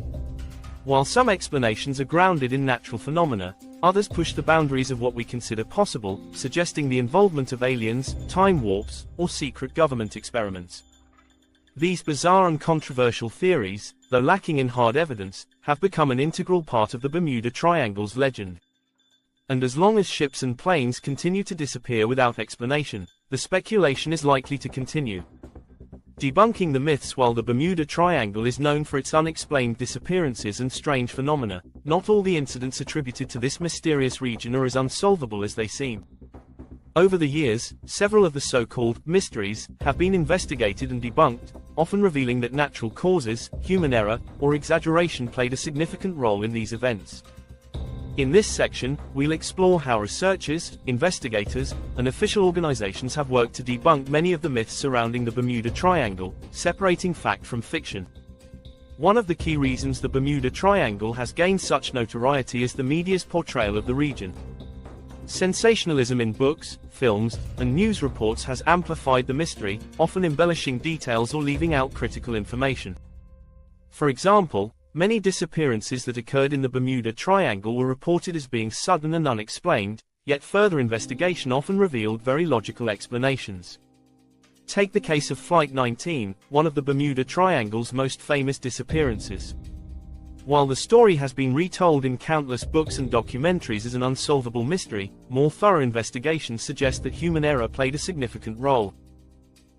A: While some explanations are grounded in natural phenomena, others push the boundaries of what we consider possible, suggesting the involvement of aliens, time warps, or secret government experiments. These bizarre and controversial theories, though lacking in hard evidence, have become an integral part of the Bermuda Triangle's legend. And as long as ships and planes continue to disappear without explanation, the speculation is likely to continue. Debunking the myths. While the Bermuda Triangle is known for its unexplained disappearances and strange phenomena, not all the incidents attributed to this mysterious region are as unsolvable as they seem. Over the years, several of the so-called mysteries have been investigated and debunked, often revealing that natural causes, human error, or exaggeration played a significant role in these events. In this section, we'll explore how researchers, investigators, and official organizations have worked to debunk many of the myths surrounding the Bermuda Triangle, separating fact from fiction. One of the key reasons the Bermuda Triangle has gained such notoriety is the media's portrayal of the region. Sensationalism in books, films, and news reports has amplified the mystery, often embellishing details or leaving out critical information. For example, many disappearances that occurred in the Bermuda Triangle were reported as being sudden and unexplained, yet further investigation often revealed very logical explanations. Take the case of Flight 19, one of the Bermuda Triangle's most famous disappearances. While the story has been retold in countless books and documentaries as an unsolvable mystery, more thorough investigations suggest that human error played a significant role.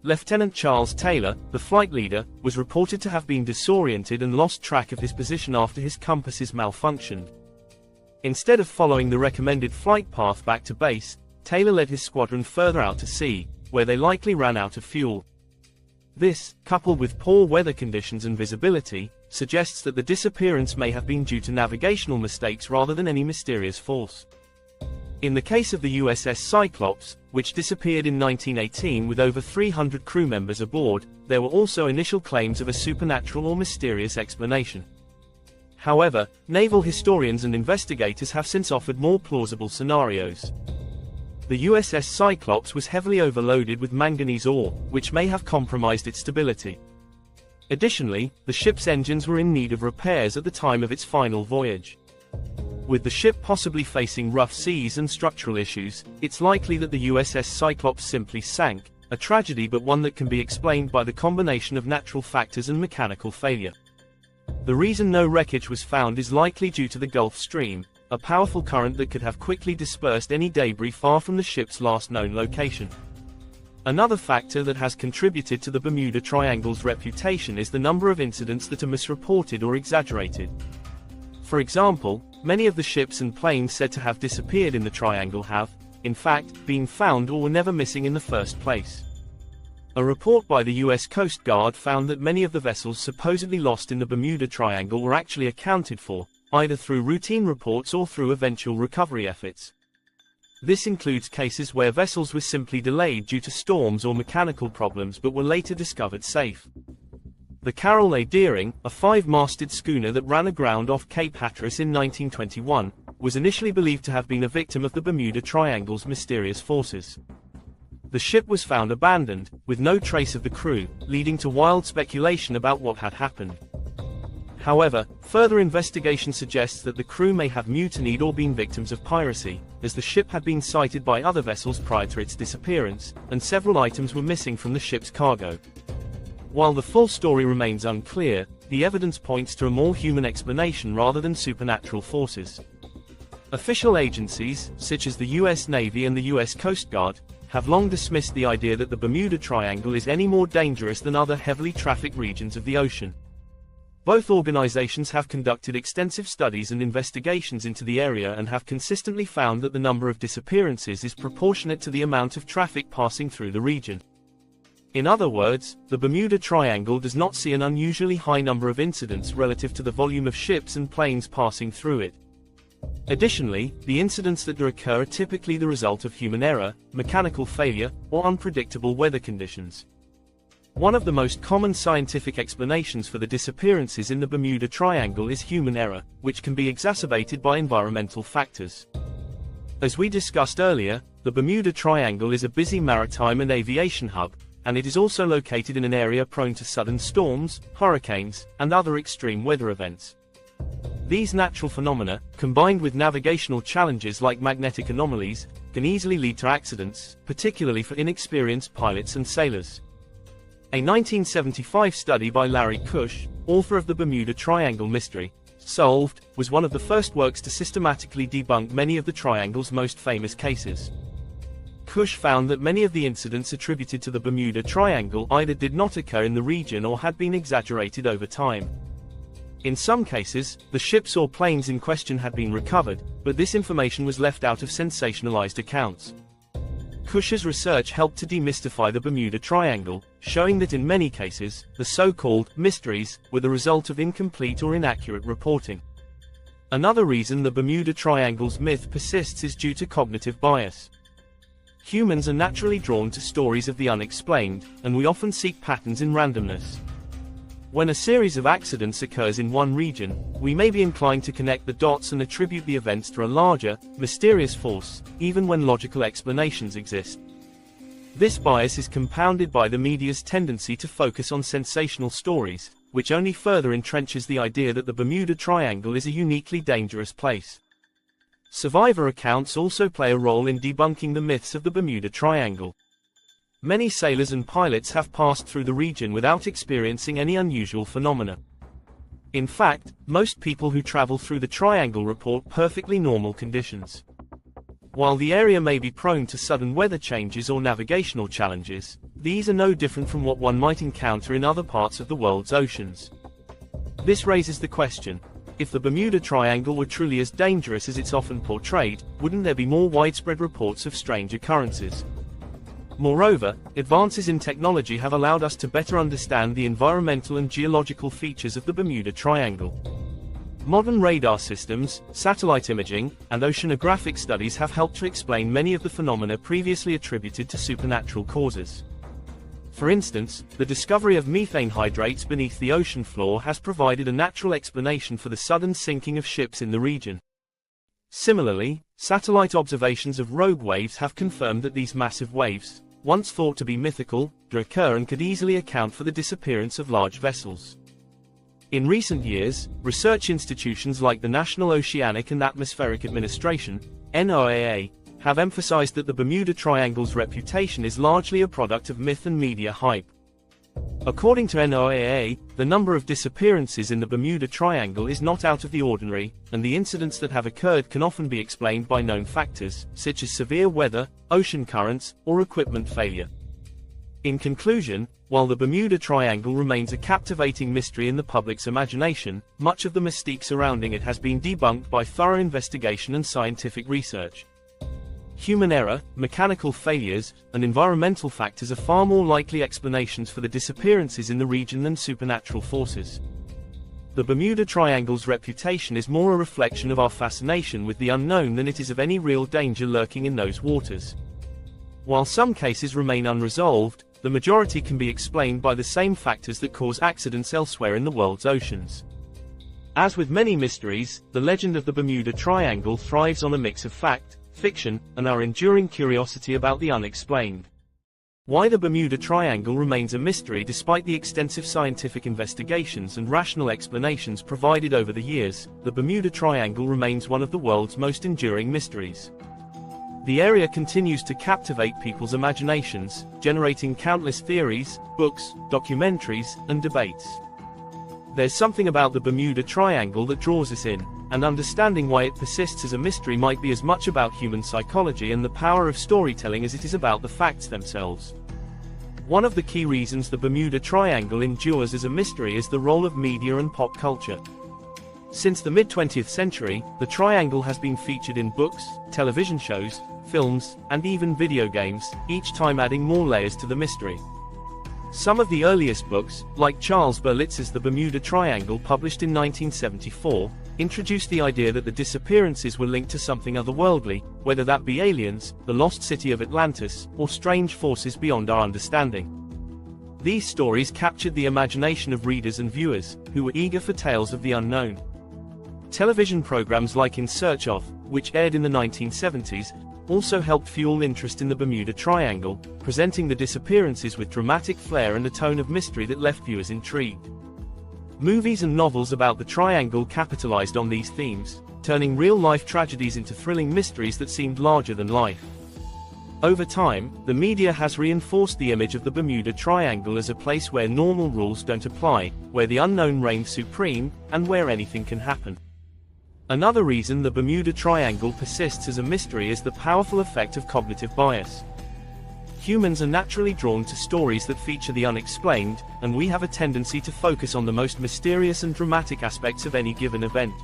A: Lieutenant Charles Taylor, the flight leader, was reported to have been disoriented and lost track of his position after his compasses malfunctioned. Instead of following the recommended flight path back to base, Taylor led his squadron further out to sea, where they likely ran out of fuel. This, coupled with poor weather conditions and visibility, suggests that the disappearance may have been due to navigational mistakes rather than any mysterious force. In the case of the USS Cyclops, which disappeared in 1918 with over 300 crew members aboard, there were also initial claims of a supernatural or mysterious explanation. However, naval historians and investigators have since offered more plausible scenarios. The USS Cyclops was heavily overloaded with manganese ore, which may have compromised its stability. Additionally, the ship's engines were in need of repairs at the time of its final voyage. With the ship possibly facing rough seas and structural issues, it's likely that the USS Cyclops simply sank, a tragedy but one that can be explained by the combination of natural factors and mechanical failure. The reason no wreckage was found is likely due to the Gulf Stream, a powerful current that could have quickly dispersed any debris far from the ship's last known location. Another factor that has contributed to the Bermuda Triangle's reputation is the number of incidents that are misreported or exaggerated. For example, many of the ships and planes said to have disappeared in the Triangle have, in fact, been found or were never missing in the first place. A report by the US Coast Guard found that many of the vessels supposedly lost in the Bermuda Triangle were actually accounted for, either through routine reports or through eventual recovery efforts. This includes cases where vessels were simply delayed due to storms or mechanical problems but were later discovered safe. The Carroll A. Deering, a 5-masted schooner that ran aground off Cape Hatteras in 1921, was initially believed to have been a victim of the Bermuda Triangle's mysterious forces. The ship was found abandoned, with no trace of the crew, leading to wild speculation about what had happened. However, further investigation suggests that the crew may have mutinied or been victims of piracy, as the ship had been sighted by other vessels prior to its disappearance, and several items were missing from the ship's cargo. While the full story remains unclear, the evidence points to a more human explanation rather than supernatural forces. Official agencies, such as the US Navy and the US Coast Guard, have long dismissed the idea that the Bermuda Triangle is any more dangerous than other heavily trafficked regions of the ocean. Both organizations have conducted extensive studies and investigations into the area and have consistently found that the number of disappearances is proportionate to the amount of traffic passing through the region. In other words, the Bermuda Triangle does not see an unusually high number of incidents relative to the volume of ships and planes passing through it. Additionally, the incidents that do occur are typically the result of human error, mechanical failure, or unpredictable weather conditions. One of the most common scientific explanations for the disappearances in the Bermuda Triangle is human error, which can be exacerbated by environmental factors. As we discussed earlier, the Bermuda Triangle is a busy maritime and aviation hub, and it is also located in an area prone to sudden storms, hurricanes, and other extreme weather events. These natural phenomena, combined with navigational challenges like magnetic anomalies, can easily lead to accidents, particularly for inexperienced pilots and sailors. A 1975 study by Larry Cush, author of the Bermuda Triangle Mystery, Solved, was one of the first works to systematically debunk many of the Triangle's most famous cases. Cush found that many of the incidents attributed to the Bermuda Triangle either did not occur in the region or had been exaggerated over time. In some cases, the ships or planes in question had been recovered, but this information was left out of sensationalized accounts. Cush's research helped to demystify the Bermuda Triangle, showing that in many cases, the so-called mysteries were the result of incomplete or inaccurate reporting. Another reason the Bermuda Triangle's myth persists is due to cognitive bias. Humans are naturally drawn to stories of the unexplained, and we often seek patterns in randomness. When a series of accidents occurs in one region, we may be inclined to connect the dots and attribute the events to a larger, mysterious force, even when logical explanations exist. This bias is compounded by the media's tendency to focus on sensational stories, which only further entrenches the idea that the Bermuda Triangle is a uniquely dangerous place. Survivor accounts also play a role in debunking the myths of the Bermuda Triangle. Many sailors and pilots have passed through the region without experiencing any unusual phenomena. In fact, most people who travel through the triangle report perfectly normal conditions. While the area may be prone to sudden weather changes or navigational challenges, these are no different from what one might encounter in other parts of the world's oceans. This raises the question: if the Bermuda Triangle were truly as dangerous as it's often portrayed, wouldn't there be more widespread reports of strange occurrences? Moreover, advances in technology have allowed us to better understand the environmental and geological features of the Bermuda Triangle. Modern radar systems, satellite imaging, and oceanographic studies have helped to explain many of the phenomena previously attributed to supernatural causes. For instance, the discovery of methane hydrates beneath the ocean floor has provided a natural explanation for the sudden sinking of ships in the region. Similarly, satellite observations of rogue waves have confirmed that these massive waves, once thought to be mythical, do occur and could easily account for the disappearance of large vessels. In recent years, research institutions like the National Oceanic and Atmospheric Administration, NOAA, have emphasized that the Bermuda Triangle's reputation is largely a product of myth and media hype. According to NOAA, the number of disappearances in the Bermuda Triangle is not out of the ordinary, and the incidents that have occurred can often be explained by known factors, such as severe weather, ocean currents, or equipment failure. In conclusion, while the Bermuda Triangle remains a captivating mystery in the public's imagination, much of the mystique surrounding it has been debunked by thorough investigation and scientific research. Human error, mechanical failures, and environmental factors are far more likely explanations for the disappearances in the region than supernatural forces. The Bermuda Triangle's reputation is more a reflection of our fascination with the unknown than it is of any real danger lurking in those waters. While some cases remain unresolved, the majority can be explained by the same factors that cause accidents elsewhere in the world's oceans. As with many mysteries, the legend of the Bermuda Triangle thrives on a mix of fact, fiction, and our enduring curiosity about the unexplained. Why the Bermuda Triangle remains a mystery despite the extensive scientific investigations and rational explanations provided over the years, the Bermuda Triangle remains one of the world's most enduring mysteries. The area continues to captivate people's imaginations, generating countless theories, books, documentaries, and debates. There's something about the Bermuda Triangle that draws us in, and understanding why it persists as a mystery might be as much about human psychology and the power of storytelling as it is about the facts themselves. One of the key reasons the Bermuda Triangle endures as a mystery is the role of media and pop culture. Since the mid-20th century, the Triangle has been featured in books, television shows, films, and even video games, each time adding more layers to the mystery. Some of the earliest books, like Charles Berlitz's The Bermuda Triangle published in 1974, introduced the idea that the disappearances were linked to something otherworldly, whether that be aliens, the lost city of Atlantis, or strange forces beyond our understanding. These stories captured the imagination of readers and viewers, who were eager for tales of the unknown. Television programs like In Search of, which aired in the 1970s, also helped fuel interest in the Bermuda Triangle, presenting the disappearances with dramatic flair and a tone of mystery that left viewers intrigued. Movies and novels about the Triangle capitalized on these themes, turning real-life tragedies into thrilling mysteries that seemed larger than life. Over time, the media has reinforced the image of the Bermuda Triangle as a place where normal rules don't apply, where the unknown reigns supreme, and where anything can happen. Another reason the Bermuda Triangle persists as a mystery is the powerful effect of cognitive bias. Humans are naturally drawn to stories that feature the unexplained, and we have a tendency to focus on the most mysterious and dramatic aspects of any given event.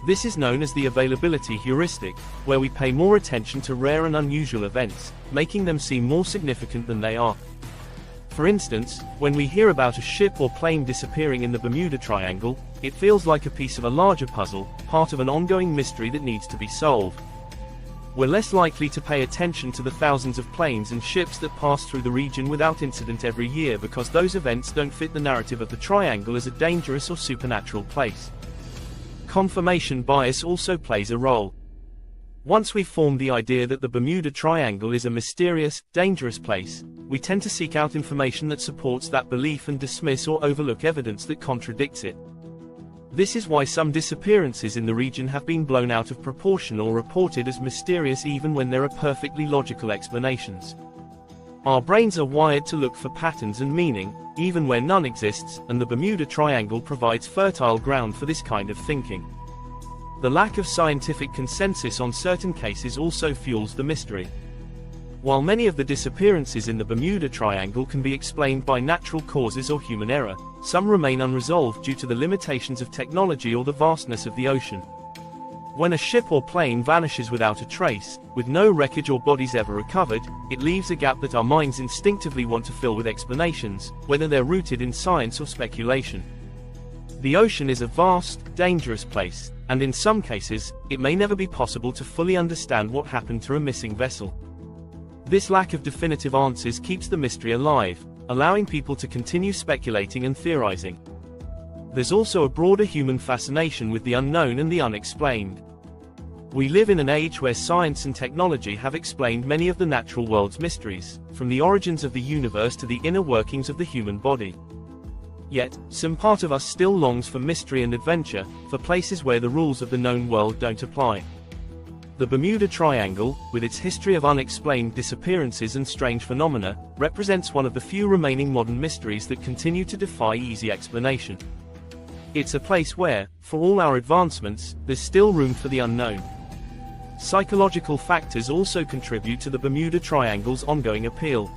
A: This is known as the availability heuristic, where we pay more attention to rare and unusual events, making them seem more significant than they are. For instance, when we hear about a ship or plane disappearing in the Bermuda Triangle, it feels like a piece of a larger puzzle, part of an ongoing mystery that needs to be solved. We're less likely to pay attention to the thousands of planes and ships that pass through the region without incident every year because those events don't fit the narrative of the Triangle as a dangerous or supernatural place. Confirmation bias also plays a role. Once we've formed the idea that the Bermuda Triangle is a mysterious, dangerous place, we tend to seek out information that supports that belief and dismiss or overlook evidence that contradicts it. This is why some disappearances in the region have been blown out of proportion or reported as mysterious even when there are perfectly logical explanations. Our brains are wired to look for patterns and meaning, even where none exists, and the Bermuda Triangle provides fertile ground for this kind of thinking. The lack of scientific consensus on certain cases also fuels the mystery. While many of the disappearances in the Bermuda Triangle can be explained by natural causes or human error, some remain unresolved due to the limitations of technology or the vastness of the ocean. When a ship or plane vanishes without a trace, with no wreckage or bodies ever recovered, it leaves a gap that our minds instinctively want to fill with explanations, whether they're rooted in science or speculation. The ocean is a vast, dangerous place, and in some cases, it may never be possible to fully understand what happened to a missing vessel. This lack of definitive answers keeps the mystery alive, allowing people to continue speculating and theorizing. There's also a broader human fascination with the unknown and the unexplained. We live in an age where science and technology have explained many of the natural world's mysteries, from the origins of the universe to the inner workings of the human body. Yet, some part of us still longs for mystery and adventure, for places where the rules of the known world don't apply. The Bermuda Triangle, with its history of unexplained disappearances and strange phenomena, represents one of the few remaining modern mysteries that continue to defy easy explanation. It's a place where, for all our advancements, there's still room for the unknown. Psychological factors also contribute to the Bermuda Triangle's ongoing appeal.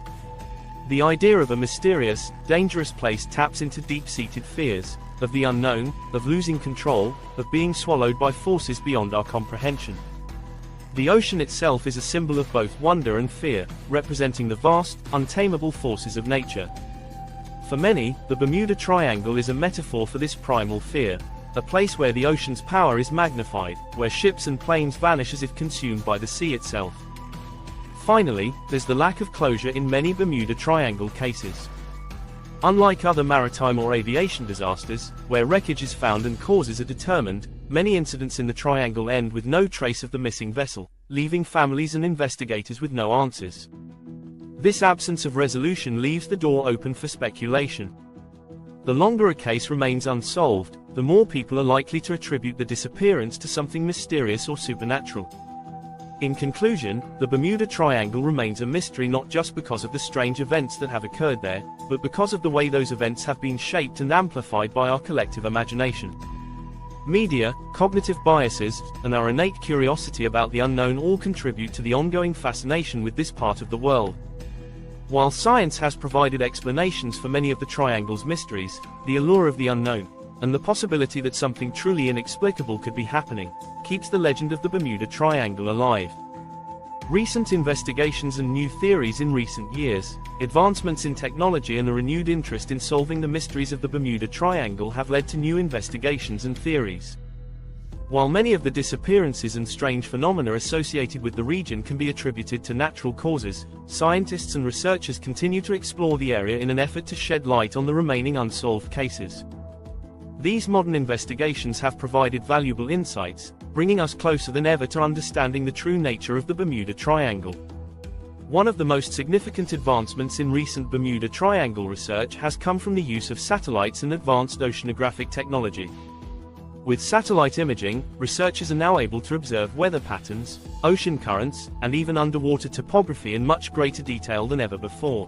A: The idea of a mysterious, dangerous place taps into deep-seated fears, of the unknown, of losing control, of being swallowed by forces beyond our comprehension. The ocean itself is a symbol of both wonder and fear, representing the vast, untamable forces of nature. For many, the Bermuda Triangle is a metaphor for this primal fear, a place where the ocean's power is magnified, where ships and planes vanish as if consumed by the sea itself. Finally, there's the lack of closure in many Bermuda Triangle cases. Unlike other maritime or aviation disasters, where wreckage is found and causes are determined, many incidents in the Triangle end with no trace of the missing vessel, leaving families and investigators with no answers. This absence of resolution leaves the door open for speculation. The longer a case remains unsolved, the more people are likely to attribute the disappearance to something mysterious or supernatural. In conclusion, the Bermuda Triangle remains a mystery not just because of the strange events that have occurred there, but because of the way those events have been shaped and amplified by our collective imagination. Media, cognitive biases, and our innate curiosity about the unknown all contribute to the ongoing fascination with this part of the world. While science has provided explanations for many of the Triangle's mysteries, the allure of the unknown, and the possibility that something truly inexplicable could be happening, keeps the legend of the Bermuda Triangle alive. Recent investigations and new theories in recent years, advancements in technology and a renewed interest in solving the mysteries of the Bermuda Triangle have led to new investigations and theories. While many of the disappearances and strange phenomena associated with the region can be attributed to natural causes, scientists and researchers continue to explore the area in an effort to shed light on the remaining unsolved cases. These modern investigations have provided valuable insights, bringing us closer than ever to understanding the true nature of the Bermuda Triangle. One of the most significant advancements in recent Bermuda Triangle research has come from the use of satellites and advanced oceanographic technology. With satellite imaging, researchers are now able to observe weather patterns, ocean currents, and even underwater topography in much greater detail than ever before.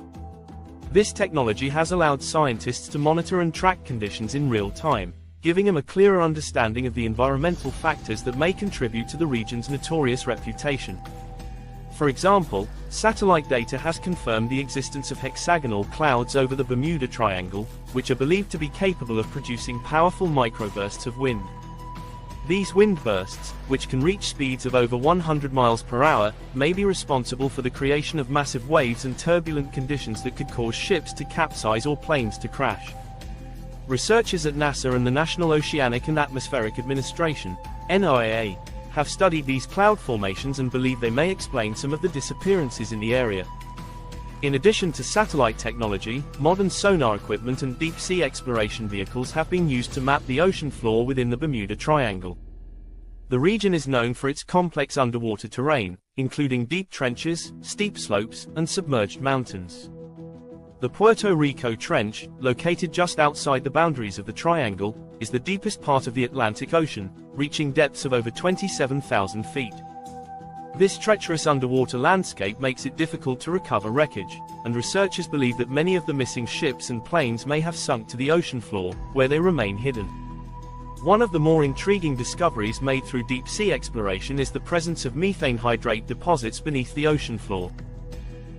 A: This technology has allowed scientists to monitor and track conditions in real time, giving them a clearer understanding of the environmental factors that may contribute to the region's notorious reputation. For example, satellite data has confirmed the existence of hexagonal clouds over the Bermuda Triangle, which are believed to be capable of producing powerful microbursts of wind. These wind bursts, which can reach speeds of over 100 miles per hour, may be responsible for the creation of massive waves and turbulent conditions that could cause ships to capsize or planes to crash. Researchers at NASA and the National Oceanic and Atmospheric Administration, NOAA, have studied these cloud formations and believe they may explain some of the disappearances in the area. In addition to satellite technology, modern sonar equipment and deep-sea exploration vehicles have been used to map the ocean floor within the Bermuda Triangle. The region is known for its complex underwater terrain, including deep trenches, steep slopes, and submerged mountains. The Puerto Rico Trench, located just outside the boundaries of the Triangle, is the deepest part of the Atlantic Ocean, reaching depths of over 27,000 feet. This treacherous underwater landscape makes it difficult to recover wreckage, and researchers believe that many of the missing ships and planes may have sunk to the ocean floor, where they remain hidden. One of the more intriguing discoveries made through deep-sea exploration is the presence of methane hydrate deposits beneath the ocean floor.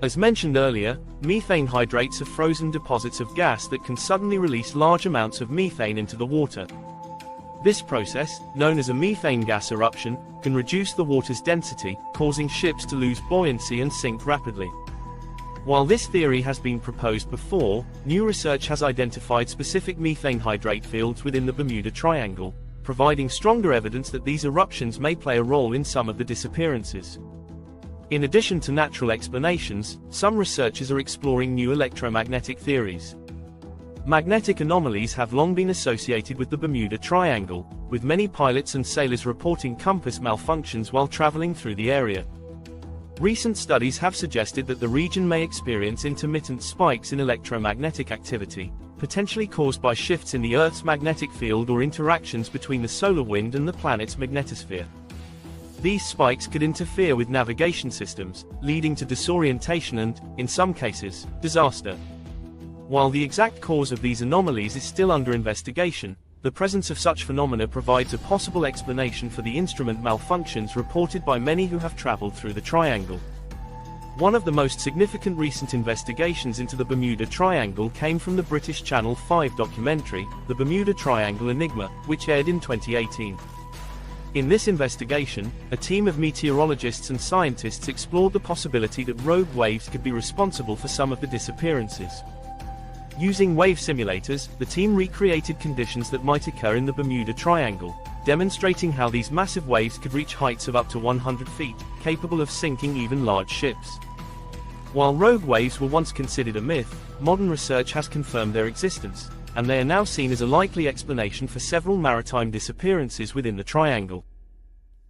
A: As mentioned earlier, methane hydrates are frozen deposits of gas that can suddenly release large amounts of methane into the water. This process, known as a methane gas eruption, can reduce the water's density, causing ships to lose buoyancy and sink rapidly. While this theory has been proposed before, new research has identified specific methane hydrate fields within the Bermuda Triangle, providing stronger evidence that these eruptions may play a role in some of the disappearances. In addition to natural explanations, some researchers are exploring new electromagnetic theories. Magnetic anomalies have long been associated with the Bermuda Triangle, with many pilots and sailors reporting compass malfunctions while traveling through the area. Recent studies have suggested that the region may experience intermittent spikes in electromagnetic activity, potentially caused by shifts in the Earth's magnetic field or interactions between the solar wind and the planet's magnetosphere. These spikes could interfere with navigation systems, leading to disorientation and, in some cases, disaster. While the exact cause of these anomalies is still under investigation, the presence of such phenomena provides a possible explanation for the instrument malfunctions reported by many who have traveled through the Triangle. One of the most significant recent investigations into the Bermuda Triangle came from the British Channel 5 documentary, The Bermuda Triangle Enigma, which aired in 2018. In this investigation, a team of meteorologists and scientists explored the possibility that rogue waves could be responsible for some of the disappearances. Using wave simulators, the team recreated conditions that might occur in the Bermuda Triangle, demonstrating how these massive waves could reach heights of up to 100 feet, capable of sinking even large ships. While rogue waves were once considered a myth, modern research has confirmed their existence, and they are now seen as a likely explanation for several maritime disappearances within the Triangle.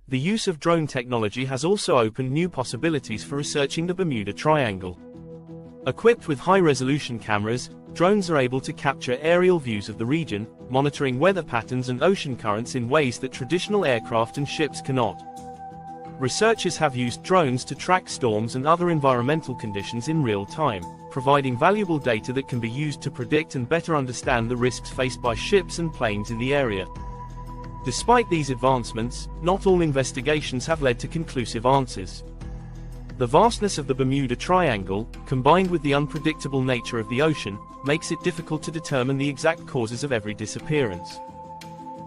A: The use of drone technology has also opened new possibilities for researching the Bermuda Triangle. Equipped with high-resolution cameras, drones are able to capture aerial views of the region, monitoring weather patterns and ocean currents in ways that traditional aircraft and ships cannot. Researchers have used drones to track storms and other environmental conditions in real time, providing valuable data that can be used to predict and better understand the risks faced by ships and planes in the area. Despite these advancements, not all investigations have led to conclusive answers. The vastness of the Bermuda Triangle, combined with the unpredictable nature of the ocean, makes it difficult to determine the exact causes of every disappearance.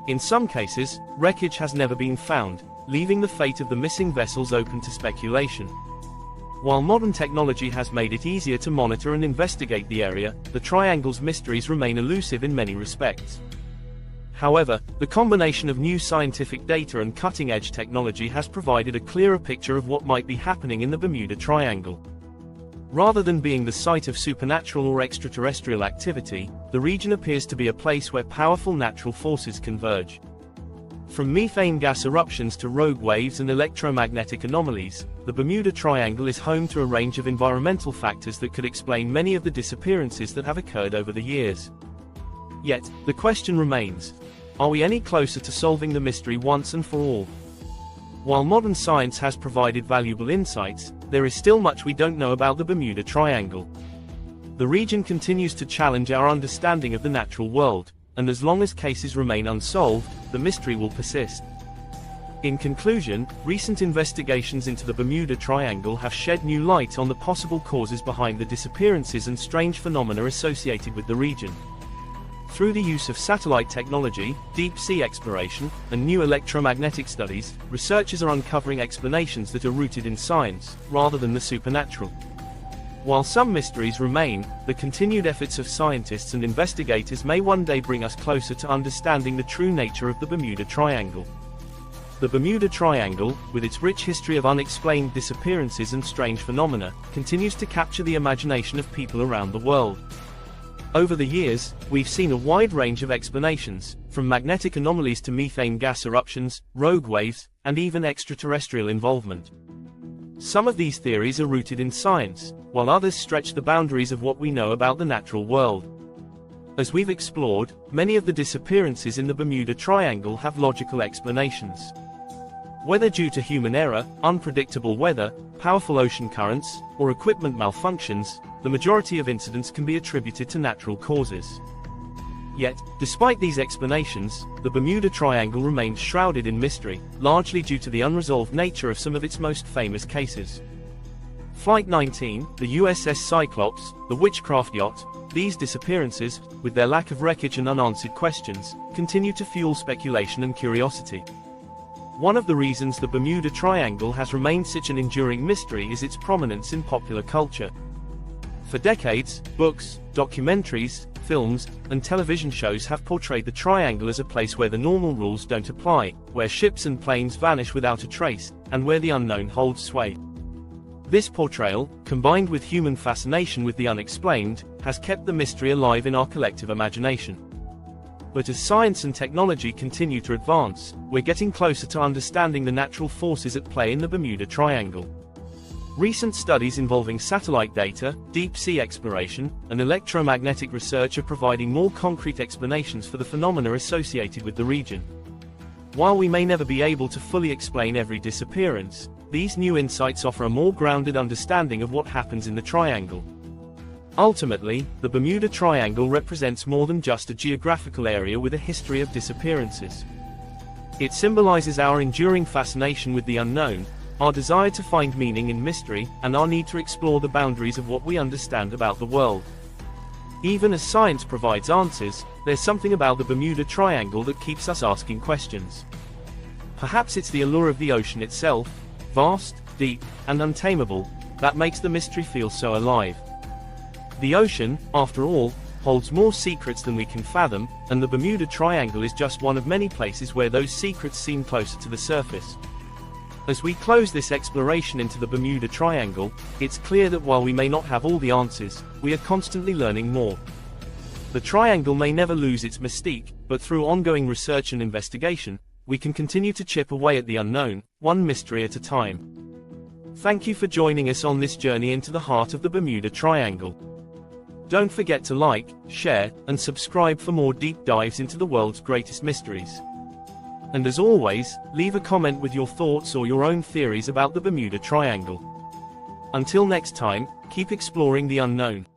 A: In some cases, wreckage has never been found, leaving the fate of the missing vessels open to speculation. While modern technology has made it easier to monitor and investigate the area, the Triangle's mysteries remain elusive in many respects. However, the combination of new scientific data and cutting-edge technology has provided a clearer picture of what might be happening in the Bermuda Triangle. Rather than being the site of supernatural or extraterrestrial activity, the region appears to be a place where powerful natural forces converge. From methane gas eruptions to rogue waves and electromagnetic anomalies, the Bermuda Triangle is home to a range of environmental factors that could explain many of the disappearances that have occurred over the years. Yet, the question remains: are we any closer to solving the mystery once and for all? While modern science has provided valuable insights, there is still much we don't know about the Bermuda Triangle. The region continues to challenge our understanding of the natural world, and as long as cases remain unsolved, the mystery will persist. In conclusion, recent investigations into the Bermuda Triangle have shed new light on the possible causes behind the disappearances and strange phenomena associated with the region. Through the use of satellite technology, deep-sea exploration, and new electromagnetic studies, researchers are uncovering explanations that are rooted in science, rather than the supernatural. While some mysteries remain, the continued efforts of scientists and investigators may one day bring us closer to understanding the true nature of the Bermuda Triangle. The Bermuda Triangle, with its rich history of unexplained disappearances and strange phenomena, continues to capture the imagination of people around the world. Over the years, we've seen a wide range of explanations, from magnetic anomalies to methane gas eruptions, rogue waves, and even extraterrestrial involvement. Some of these theories are rooted in science, while others stretch the boundaries of what we know about the natural world. As we've explored, many of the disappearances in the Bermuda Triangle have logical explanations. Whether due to human error, unpredictable weather, powerful ocean currents, or equipment malfunctions, the majority of incidents can be attributed to natural causes. Yet, despite these explanations, the Bermuda Triangle remains shrouded in mystery, largely due to the unresolved nature of some of its most famous cases. Flight 19, the USS Cyclops, the Witchcraft yacht, these disappearances, with their lack of wreckage and unanswered questions, continue to fuel speculation and curiosity. One of the reasons the Bermuda Triangle has remained such an enduring mystery is its prominence in popular culture. For decades, books, documentaries, films, and television shows have portrayed the triangle as a place where the normal rules don't apply, where ships and planes vanish without a trace, and where the unknown holds sway. This portrayal, combined with human fascination with the unexplained, has kept the mystery alive in our collective imagination. But as science and technology continue to advance, we're getting closer to understanding the natural forces at play in the Bermuda Triangle. Recent studies involving satellite data, deep-sea exploration, and electromagnetic research are providing more concrete explanations for the phenomena associated with the region. While we may never be able to fully explain every disappearance, these new insights offer a more grounded understanding of what happens in the triangle. Ultimately, the Bermuda Triangle represents more than just a geographical area with a history of disappearances. It symbolizes our enduring fascination with the unknown, our desire to find meaning in mystery, and our need to explore the boundaries of what we understand about the world. Even as science provides answers, there's something about the Bermuda Triangle that keeps us asking questions. Perhaps it's the allure of the ocean itself, vast, deep, and untamable, that makes the mystery feel so alive. The ocean, after all, holds more secrets than we can fathom, and the Bermuda Triangle is just one of many places where those secrets seem closer to the surface. As we close this exploration into the Bermuda Triangle, it's clear that while we may not have all the answers, we are constantly learning more. The triangle may never lose its mystique, but through ongoing research and investigation, we can continue to chip away at the unknown, one mystery at a time. Thank you for joining us on this journey into the heart of the Bermuda Triangle. Don't forget to like, share, and subscribe for more deep dives into the world's greatest mysteries. And as always, leave a comment with your thoughts or your own theories about the Bermuda Triangle. Until next time, keep exploring the unknown.